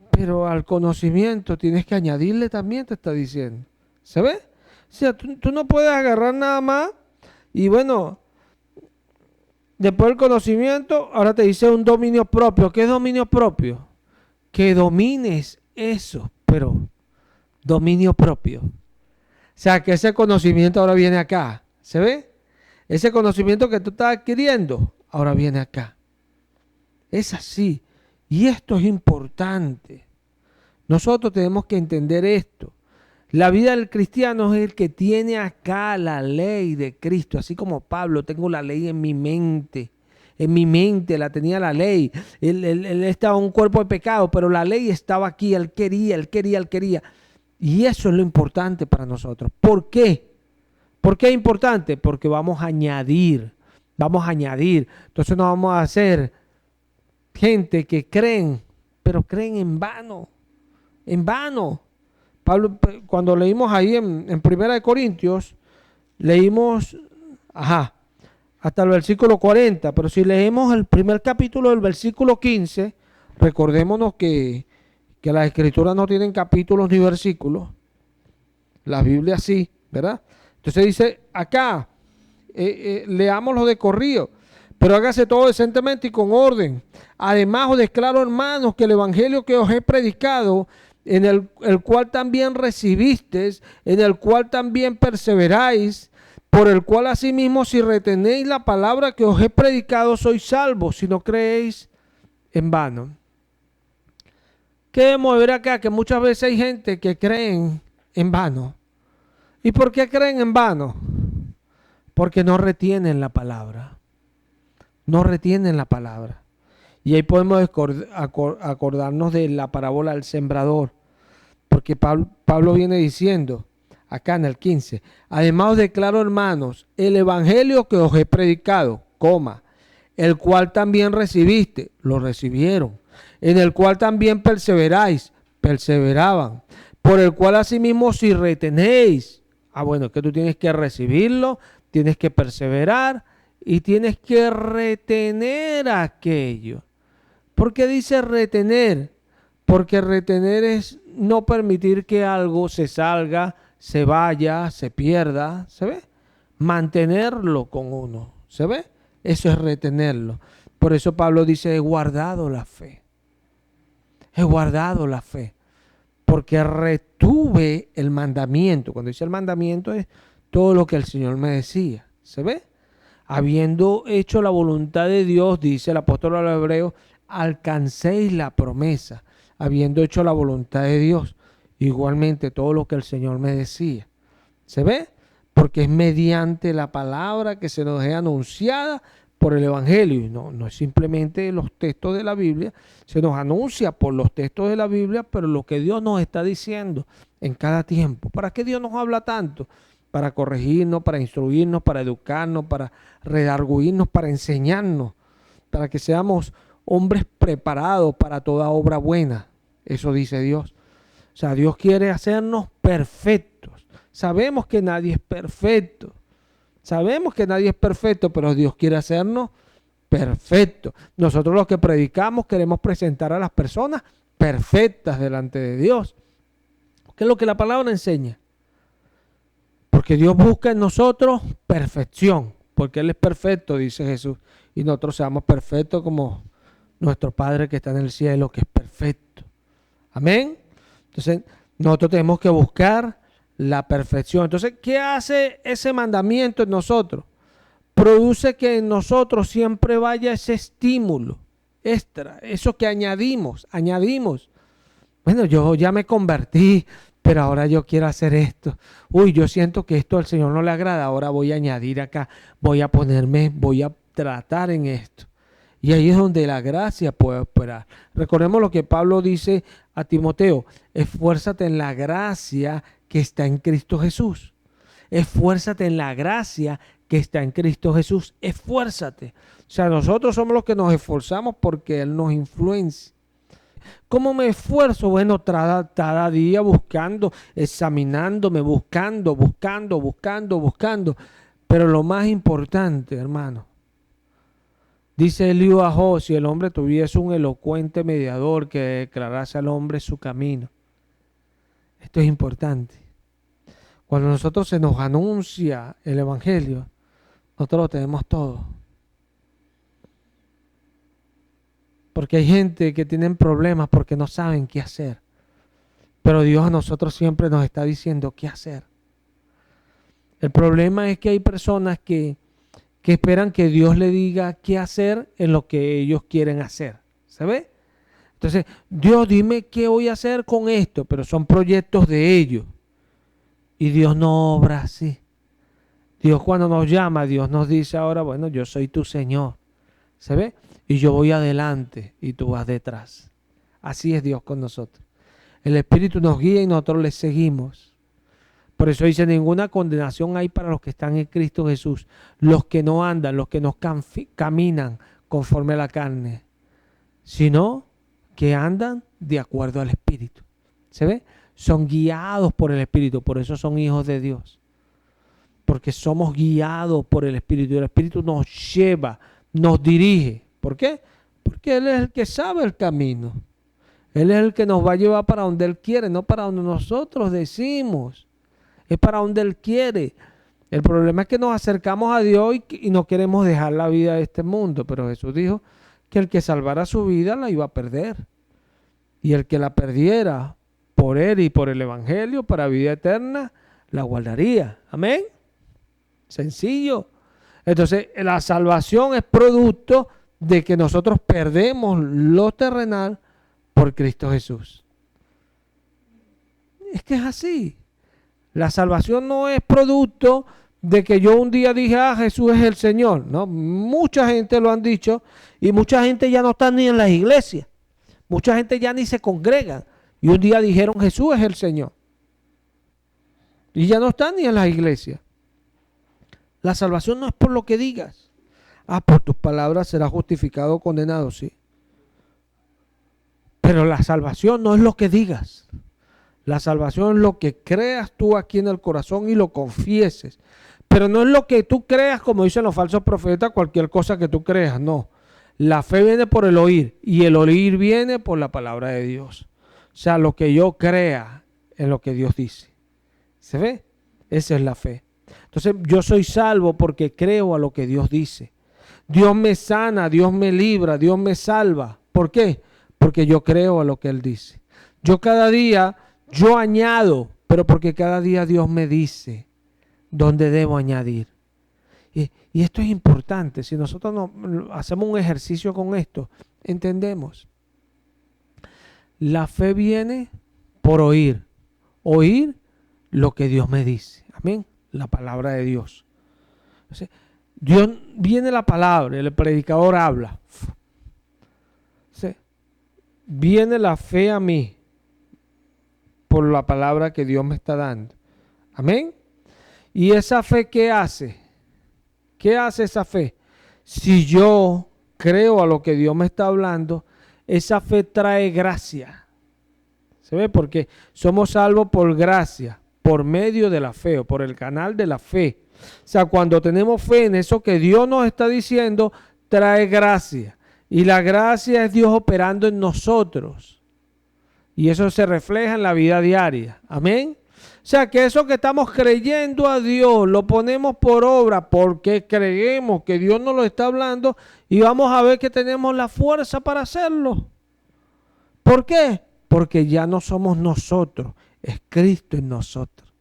Pero al conocimiento tienes que añadirle también, te está diciendo. ¿Se ve? O sea, tú no puedes agarrar nada más y bueno, después del conocimiento, ahora te dice un dominio propio. ¿Qué es dominio propio? Que domines eso, pero dominio propio. O sea, que ese conocimiento ahora viene acá. ¿Se ve? Ese conocimiento que tú estás adquiriendo, ahora viene acá. Es así. Y esto es importante. Nosotros tenemos que entender esto. La vida del cristiano es el que tiene acá la ley de Cristo. Así como Pablo, tengo la ley en mi mente. En mi mente la tenía la ley. Él estaba en un cuerpo de pecado, pero la ley estaba aquí. Él quería. Y eso es lo importante para nosotros. ¿Por qué? ¿Por qué es importante? Porque vamos a añadir. Entonces no vamos a hacer gente que creen, pero creen en vano. En vano. Pablo, cuando leímos ahí en 1 Corintios, leímos, hasta el versículo 40, pero si leemos el primer capítulo del versículo 15, recordémonos que las escrituras no tienen capítulos ni versículos, la Biblia sí, ¿verdad? Entonces dice acá, leámoslo de corrido, pero hágase todo decentemente y con orden. Además os declaro, hermanos, que el evangelio que os he predicado, en el cual también recibisteis, en el cual también perseveráis, por el cual asimismo si retenéis la palabra que os he predicado, sois salvos, si no creéis en vano. ¿Qué debemos ver acá? Que muchas veces hay gente que creen en vano. ¿Y por qué creen en vano? Porque no retienen la palabra. No retienen la palabra. Y ahí podemos acordarnos de la parábola del sembrador. Porque Pablo viene diciendo, acá en el 15, además os declaro, hermanos, el evangelio que os he predicado, el cual también recibiste, lo recibieron, en el cual también perseveráis, perseveraban, por el cual asimismo si retenéis, bueno, que tú tienes que recibirlo, tienes que perseverar y tienes que retener aquello. ¿Por qué dice retener? Porque retener es no permitir que algo se salga, se vaya, se pierda, ¿se ve? Mantenerlo con uno, ¿se ve? Eso es retenerlo. Por eso Pablo dice, he guardado la fe. He guardado la fe. Porque retuve el mandamiento. Cuando dice el mandamiento es todo lo que el Señor me decía, ¿se ve? Habiendo hecho la voluntad de Dios, dice el apóstol a los Hebreos, alcancéis la promesa. Habiendo hecho la voluntad de Dios, igualmente todo lo que el Señor me decía. ¿Se ve? Porque es mediante la palabra que se nos es anunciada por el Evangelio. Y no es simplemente los textos de la Biblia, se nos anuncia por los textos de la Biblia, pero lo que Dios nos está diciendo en cada tiempo. ¿Para qué Dios nos habla tanto? Para corregirnos, para instruirnos, para educarnos, para redarguirnos, para enseñarnos, para que seamos hombres preparados para toda obra buena. Eso dice Dios. O sea, Dios quiere hacernos perfectos. Sabemos que nadie es perfecto. Sabemos que nadie es perfecto, pero Dios quiere hacernos perfecto. Nosotros los que predicamos queremos presentar a las personas perfectas delante de Dios. ¿Qué es lo que la palabra enseña? Porque Dios busca en nosotros perfección, porque Él es perfecto, dice Jesús, y nosotros seamos perfectos como nuestro Padre que está en el cielo, que es perfecto. Amén. Entonces, nosotros tenemos que buscar la perfección. Entonces, ¿qué hace ese mandamiento en nosotros? Produce que en nosotros siempre vaya ese estímulo extra, eso que añadimos. Bueno, yo ya me convertí, pero ahora yo quiero hacer esto. Uy, yo siento que esto al Señor no le agrada, ahora voy a añadir acá, voy a tratar en esto. Y ahí es donde la gracia puede operar. Recordemos lo que Pablo dice a Timoteo: esfuérzate en la gracia que está en Cristo Jesús. Esfuérzate en la gracia que está en Cristo Jesús. Esfuérzate. O sea, nosotros somos los que nos esforzamos porque Él nos influencia. ¿Cómo me esfuerzo? Bueno, cada día buscando, examinándome, buscando. Pero lo más importante, hermano, dice Eliú a Job: si el hombre tuviese un elocuente mediador que declarase al hombre su camino. Esto es importante. Cuando nosotros se nos anuncia el evangelio, nosotros lo tenemos todo. Porque hay gente que tienen problemas porque no saben qué hacer. Pero Dios a nosotros siempre nos está diciendo qué hacer. El problema es que hay personas que esperan que Dios le diga qué hacer en lo que ellos quieren hacer. ¿Se ve? Entonces, Dios, dime qué voy a hacer con esto, pero son proyectos de ellos. Y Dios no obra así. Dios cuando nos llama, Dios nos dice ahora: bueno, yo soy tu Señor. ¿Se ve? Y yo voy adelante y tú vas detrás. Así es Dios con nosotros. El Espíritu nos guía y nosotros le seguimos. Por eso dice: ninguna condenación hay para los que están en Cristo Jesús. Los que no andan, los que no caminan conforme a la carne, sino que andan de acuerdo al Espíritu. ¿Se ve? Son guiados por el Espíritu, por eso son hijos de Dios. Porque somos guiados por el Espíritu y el Espíritu nos lleva, nos dirige. ¿Por qué? Porque Él es el que sabe el camino. Él es el que nos va a llevar para donde Él quiere, no para donde nosotros decimos. Es para donde Él quiere. El problema es que nos acercamos a Dios y no queremos dejar la vida de este mundo. Pero Jesús dijo que el que salvara su vida la iba a perder. Y el que la perdiera por Él y por el Evangelio para vida eterna, la guardaría. Amén. Sencillo. Entonces, la salvación es producto de que nosotros perdemos lo terrenal por Cristo Jesús. Es que es así. La salvación no es producto de que yo un día dije: Jesús es el Señor. No, mucha gente lo han dicho y mucha gente ya no está ni en las iglesias. Mucha gente ya ni se congrega. Y un día dijeron: Jesús es el Señor. Y ya no están ni en las iglesias. La salvación no es por lo que digas. Por tus palabras serás justificado o condenado, sí. Pero la salvación no es lo que digas. La salvación es lo que creas tú aquí en el corazón y lo confieses. Pero no es lo que tú creas, como dicen los falsos profetas, cualquier cosa que tú creas, no. La fe viene por el oír y el oír viene por la palabra de Dios. O sea, lo que yo crea en lo que Dios dice. ¿Se ve? Esa es la fe. Entonces, yo soy salvo porque creo a lo que Dios dice. Dios me sana, Dios me libra, Dios me salva. ¿Por qué? Porque yo creo a lo que Él dice. Yo cada día, yo añado, pero porque cada día Dios me dice dónde debo añadir. Y esto es importante. Si nosotros no hacemos un ejercicio con esto, entendemos. La fe viene por oír. Oír lo que Dios me dice. Amén. La palabra de Dios. Entonces, Dios, viene la palabra, el predicador habla. Entonces, viene la fe a mí por la palabra que Dios me está dando. Amén. ¿Y esa fe qué hace? ¿Qué hace esa fe? Si yo creo a lo que Dios me está hablando, esa fe trae gracia. ¿Se ve? Porque somos salvos por gracia, por medio de la fe o por el canal de la fe. O sea, cuando tenemos fe en eso que Dios nos está diciendo, trae gracia. Y la gracia es Dios operando en nosotros. Y eso se refleja en la vida diaria. Amén. O sea, que eso que estamos creyendo a Dios, lo ponemos por obra porque creemos que Dios nos lo está hablando y vamos a ver que tenemos la fuerza para hacerlo. ¿Por qué? Porque ya no somos nosotros, es Cristo en nosotros.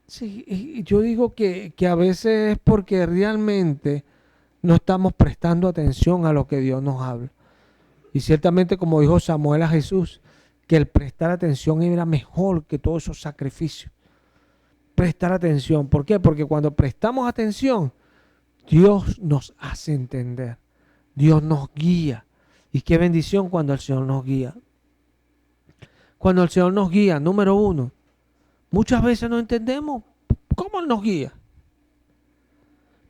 Sí, y yo digo que a veces es porque realmente no estamos prestando atención a lo que Dios nos habla. Y ciertamente, como dijo Samuel a Jesús, que el prestar atención era mejor que todos esos sacrificios. Prestar atención. ¿Por qué? Porque cuando prestamos atención, Dios nos hace entender. Dios nos guía. Y qué bendición cuando el Señor nos guía. Cuando el Señor nos guía, número uno, muchas veces no entendemos cómo Él nos guía.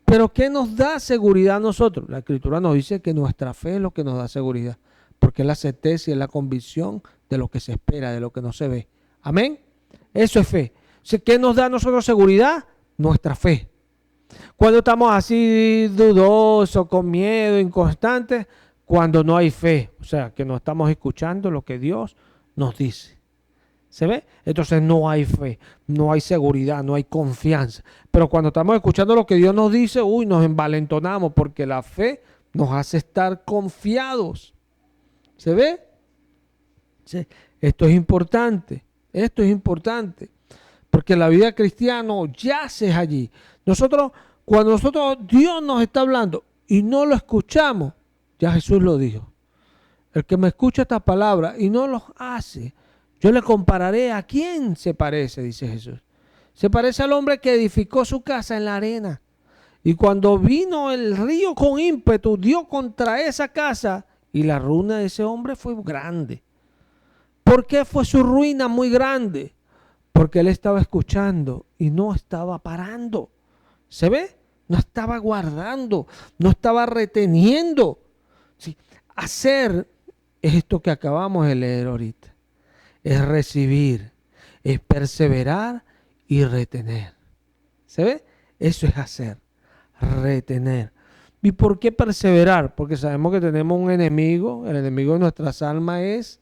Pero ¿qué nos da seguridad a nosotros? La Escritura nos dice que nuestra fe es lo que nos da seguridad. Porque es la certeza y es la convicción de lo que se espera, de lo que no se ve. Amén. Eso es fe. ¿Qué nos da a nosotros seguridad? Nuestra fe. Cuando estamos así dudosos, con miedo, inconstantes, cuando no hay fe. O sea, que no estamos escuchando lo que Dios nos dice. ¿Se ve? Entonces no hay fe, no hay seguridad, no hay confianza. Pero cuando estamos escuchando lo que Dios nos dice, nos envalentonamos porque la fe nos hace estar confiados. ¿Se ve? Sí. Esto es importante. Esto es importante. Porque la vida cristiana yace allí. Cuando Dios nos está hablando y no lo escuchamos, ya Jesús lo dijo. El que me escucha esta palabra y no los hace, yo le compararé a quién se parece, dice Jesús. Se parece al hombre que edificó su casa en la arena. Y cuando vino el río con ímpetu, dio contra esa casa. Y la ruina de ese hombre fue grande. ¿Por qué fue su ruina muy grande? Porque él estaba escuchando y no estaba parando. ¿Se ve? No estaba guardando, no estaba reteniendo. Sí. Hacer es esto que acabamos de leer ahorita. Es recibir, es perseverar y retener. ¿Se ve? Eso es hacer, retener. ¿Y por qué perseverar? Porque sabemos que tenemos un enemigo. El enemigo de nuestras almas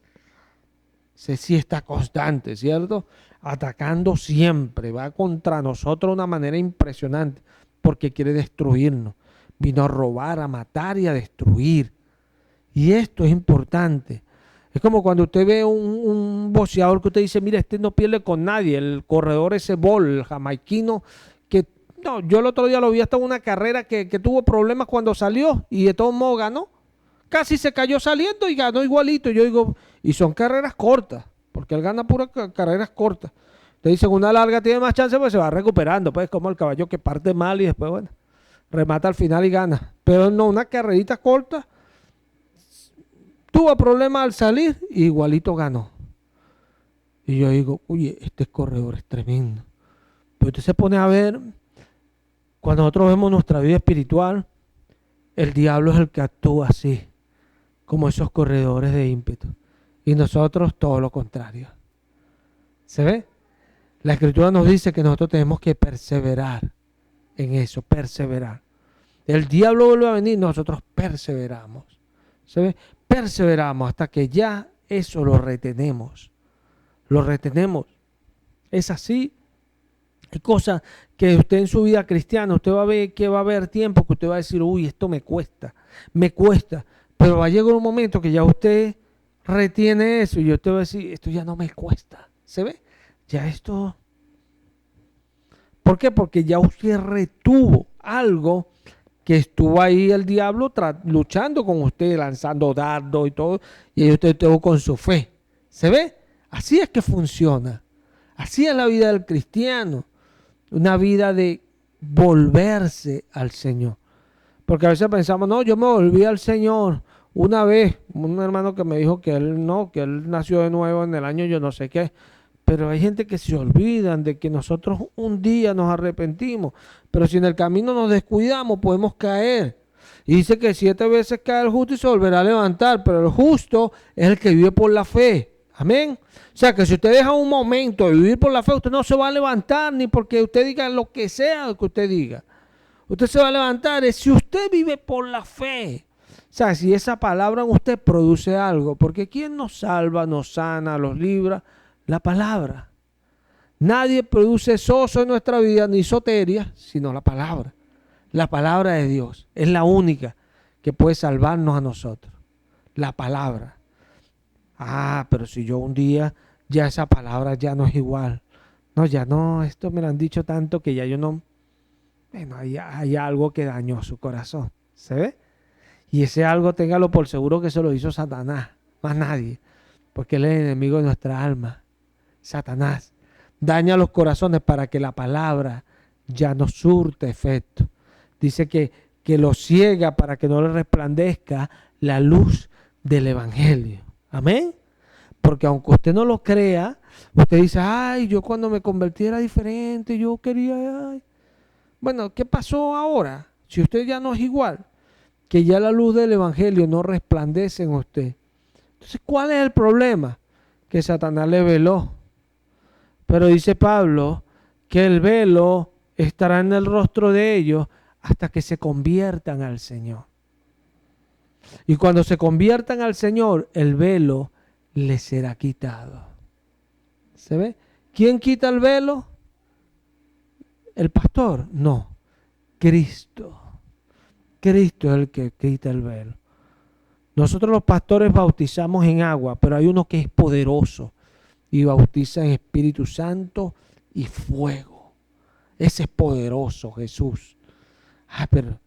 sí está constante, ¿cierto? Atacando siempre. Va contra nosotros de una manera impresionante. Porque quiere destruirnos. Vino a robar, a matar y a destruir. Y esto es importante. Es como cuando usted ve un boxeador que usted dice, mira, este no pierde con nadie. El corredor ese Bolt, el jamaiquino, no, yo el otro día lo vi hasta en una carrera que tuvo problemas cuando salió y de todos modos ganó. Casi se cayó saliendo y ganó igualito. Yo digo, y son carreras cortas, porque él gana puras carreras cortas. Te dicen, una larga tiene más chance, pues se va recuperando, pues como el caballo que parte mal y después, bueno, remata al final y gana. Pero no, una carrerita corta, tuvo problemas al salir y igualito ganó. Y yo digo, oye, este corredor es tremendo. Pero usted se pone a ver. Cuando nosotros vemos nuestra vida espiritual, el diablo es el que actúa así, como esos corredores de ímpetu. Y nosotros todo lo contrario. ¿Se ve? La Escritura nos dice que nosotros tenemos que perseverar en eso, perseverar. El diablo vuelve a venir, nosotros perseveramos. ¿Se ve? Perseveramos hasta que ya eso lo retenemos. Lo retenemos. Es así. Hay cosas que usted en su vida cristiana, usted va a ver que va a haber tiempo que usted va a decir, esto me cuesta, pero va a llegar un momento que ya usted retiene eso y usted va a decir, esto ya no me cuesta, ¿se ve? Ya esto, ¿por qué? Porque ya usted retuvo algo que estuvo ahí el diablo luchando con usted, lanzando dardos y todo, y ahí usted estuvo con su fe, ¿se ve? Así es que funciona, así es la vida del cristiano. Una vida de volverse al Señor. Porque a veces pensamos, no, yo me volví al Señor. Una vez, un hermano que me dijo que él nació de nuevo en el año yo no sé qué. Pero hay gente que se olvidan de que nosotros un día nos arrepentimos. Pero si en el camino nos descuidamos, podemos caer. Y dice que 7 veces cae el justo y se volverá a levantar. Pero el justo es el que vive por la fe. Amén. O sea que si usted deja un momento de vivir por la fe, usted no se va a levantar ni porque usted diga lo que sea que usted diga. Usted se va a levantar si usted vive por la fe. O sea, si esa palabra en usted produce algo. Porque ¿quién nos salva, nos sana, los libra? La palabra. Nadie produce soso en nuestra vida, ni soteria, sino la palabra. La palabra de Dios es la única que puede salvarnos a nosotros. La palabra. Ah, pero si yo un día ya esa palabra ya no es igual. No, ya no, esto me lo han dicho tanto que ya yo no... Bueno, hay algo que dañó su corazón. ¿Se ve? Y ese algo, téngalo por seguro que eso lo hizo Satanás, más nadie. Porque él es el enemigo de nuestra alma. Satanás daña los corazones para que la palabra ya no surte efecto. Dice que lo ciega para que no le resplandezca la luz del evangelio. Amén. Porque aunque usted no lo crea, usted dice, ay, yo cuando me convertí era diferente, yo quería... Ay. Bueno, ¿qué pasó ahora? Si usted ya no es igual, que ya la luz del evangelio no resplandece en usted. Entonces, ¿cuál es el problema? Que Satanás le veló. Pero dice Pablo que el velo estará en el rostro de ellos hasta que se conviertan al Señor. Y cuando se conviertan al Señor, el velo les será quitado. ¿Se ve? ¿Quién quita el velo? ¿El pastor? No, Cristo. Cristo es el que quita el velo. Nosotros los pastores bautizamos en agua, pero hay uno que es poderoso y bautiza en Espíritu Santo y fuego. Ese es poderoso, Jesús. Pero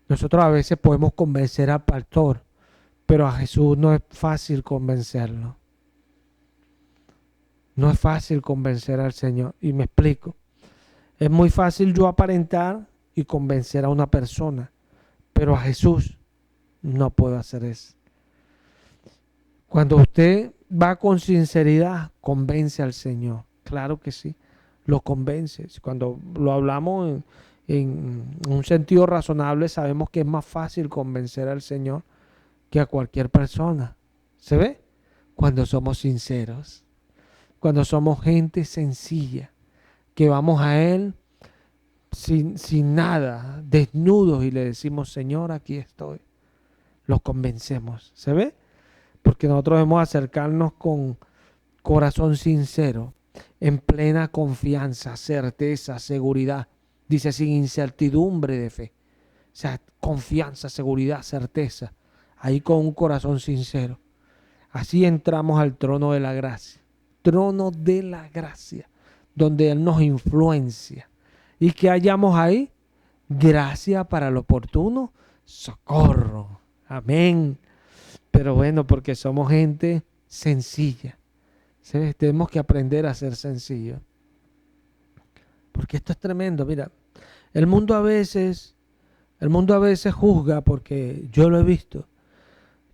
nosotros a veces podemos convencer al pastor, pero a Jesús no es fácil convencerlo. No es fácil convencer al Señor. Y me explico. Es muy fácil yo aparentar y convencer a una persona, pero a Jesús no puedo hacer eso. Cuando usted va con sinceridad, convence al Señor. Claro que sí, lo convence. Cuando lo hablamos en un sentido razonable, sabemos que es más fácil convencer al Señor que a cualquier persona. ¿Se ve? Cuando somos sinceros, cuando somos gente sencilla, que vamos a Él sin nada, desnudos y le decimos, Señor, aquí estoy. Los convencemos. ¿Se ve? Porque nosotros debemos acercarnos con corazón sincero, en plena confianza, certeza, seguridad. Dice, sin incertidumbre de fe. O sea, confianza, seguridad, certeza. Ahí con un corazón sincero. Así entramos al trono de la gracia. Trono de la gracia, donde Él nos influencia. ¿Y que hallamos ahí? Gracia para el oportuno socorro. Amén. Pero bueno, porque somos gente sencilla. ¿Sí? Tenemos que aprender a ser sencillos. Porque esto es tremendo. Mira, el mundo a veces juzga, porque yo lo he visto.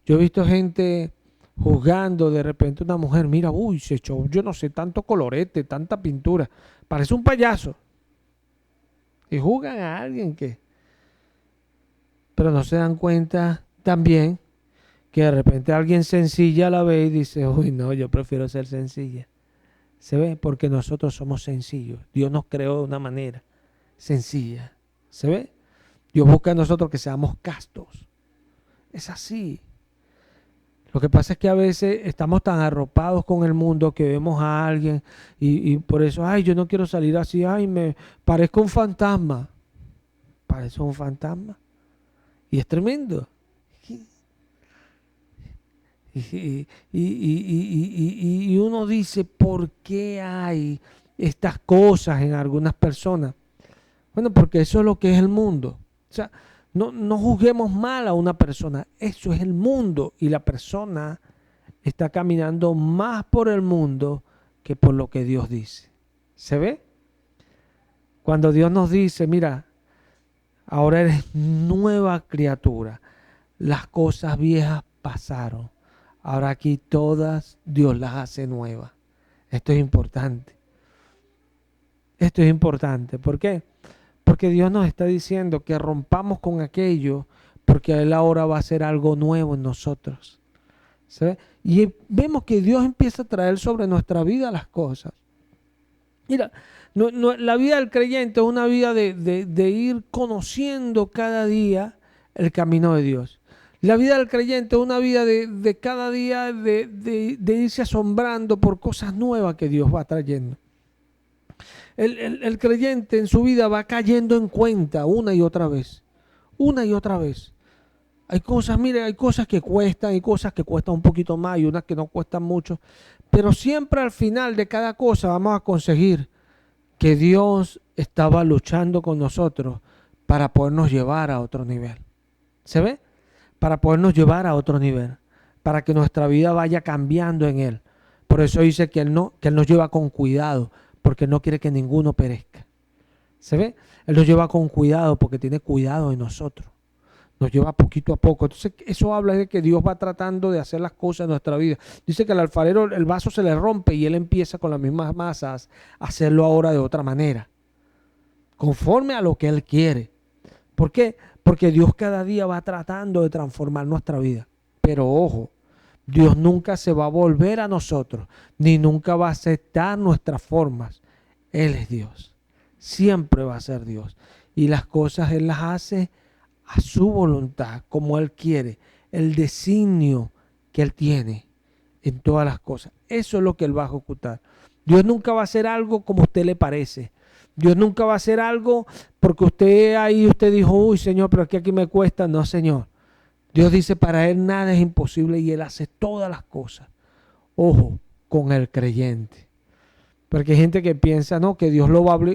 Yo he visto gente juzgando de repente una mujer, mira, uy, se echó, yo no sé, tanto colorete, tanta pintura. Parece un payaso. Y juzgan a alguien que... Pero no se dan cuenta también que de repente alguien sencilla la ve y dice, uy, no, yo prefiero ser sencilla. ¿Se ve? Porque nosotros somos sencillos. Dios nos creó de una manera sencilla. ¿Se ve? Dios busca en nosotros que seamos castos. Es así. Lo que pasa es que a veces estamos tan arropados con el mundo que vemos a alguien y por eso, ay, yo no quiero salir así, ay, me parezco un fantasma. Parece un fantasma. Y es tremendo. Y uno dice, ¿por qué hay estas cosas en algunas personas? Bueno, porque eso es lo que es el mundo. O sea, no juzguemos mal a una persona. Eso es el mundo. Y la persona está caminando más por el mundo que por lo que Dios dice. ¿Se ve? Cuando Dios nos dice, mira, ahora eres nueva criatura. Las cosas viejas pasaron. Ahora aquí todas Dios las hace nuevas. Esto es importante. Esto es importante. ¿Por qué? Porque Dios nos está diciendo que rompamos con aquello, porque Él ahora va a hacer algo nuevo en nosotros. ¿Sí? Y vemos que Dios empieza a traer sobre nuestra vida las cosas. Mira, la vida del creyente es una vida de ir conociendo cada día el camino de Dios. La vida del creyente es una vida de cada día de irse asombrando por cosas nuevas que Dios va trayendo. El creyente en su vida va cayendo en cuenta una y otra vez. Una y otra vez. Hay cosas, mire, hay cosas que cuestan, hay cosas que cuestan un poquito más y unas que no cuestan mucho. Pero siempre al final de cada cosa vamos a conseguir que Dios estaba luchando con nosotros para podernos llevar a otro nivel. ¿Se ve? Para podernos llevar a otro nivel. Para que nuestra vida vaya cambiando en Él. Por eso dice que Él nos lleva con cuidado, porque no quiere que ninguno perezca. ¿Se ve? Él nos lleva con cuidado porque tiene cuidado de nosotros. Nos lleva poquito a poco. Entonces, eso habla de que Dios va tratando de hacer las cosas en nuestra vida. Dice que al alfarero el vaso se le rompe y él empieza con las mismas masas a hacerlo ahora de otra manera, conforme a lo que él quiere. ¿Por qué? Porque Dios cada día va tratando de transformar nuestra vida. Pero ojo, Dios nunca se va a volver a nosotros, ni nunca va a aceptar nuestras formas. Él es Dios. Siempre va a ser Dios. Y las cosas Él las hace a su voluntad, como Él quiere, el designio que Él tiene en todas las cosas. Eso es lo que Él va a ejecutar. Dios nunca va a hacer algo como a usted le parece. Dios nunca va a hacer algo porque usted dijo, uy Señor, pero aquí me cuesta. No, Señor. Dios dice, para Él nada es imposible y Él hace todas las cosas. Ojo, con el creyente. Porque hay gente que piensa, no, que Dios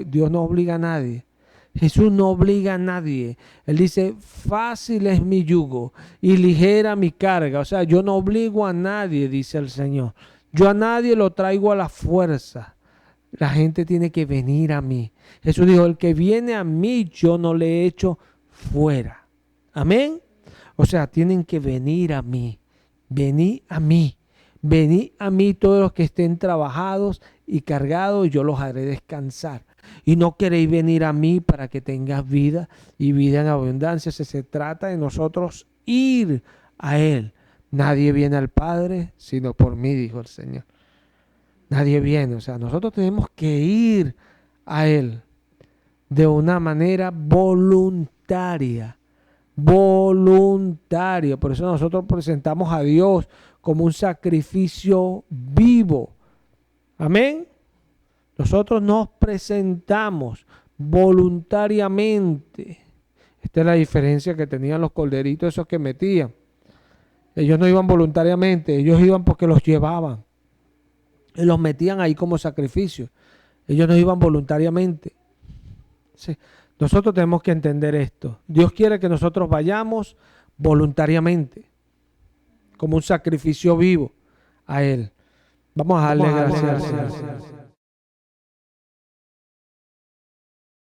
Dios no obliga a nadie. Jesús no obliga a nadie. Él dice, fácil es mi yugo y ligera mi carga. O sea, yo no obligo a nadie, dice el Señor. Yo a nadie lo traigo a la fuerza. La gente tiene que venir a mí. Jesús dijo, el que viene a mí, yo no le echo fuera. Amén. O sea, tienen que venir a mí. Venid a mí. Venid a mí todos los que estén trabajados y cargados, y yo los haré descansar. Y no queréis venir a mí para que tengas vida y vida en abundancia. Se trata de nosotros ir a Él. Nadie viene al Padre sino por mí, dijo el Señor. Nadie viene. O sea, nosotros tenemos que ir a Él de una manera voluntaria. Voluntaria. Por eso nosotros presentamos a Dios como un sacrificio vivo. Amén. Nosotros nos presentamos voluntariamente. Esta es la diferencia que tenían los corderitos esos que metían. Ellos no iban voluntariamente, ellos iban porque los llevaban. Y los metían ahí como sacrificio. Ellos no iban voluntariamente. Sí. Nosotros tenemos que entender esto. Dios quiere que nosotros vayamos voluntariamente, como un sacrificio vivo a Él. Vamos a darle gracias al Señor.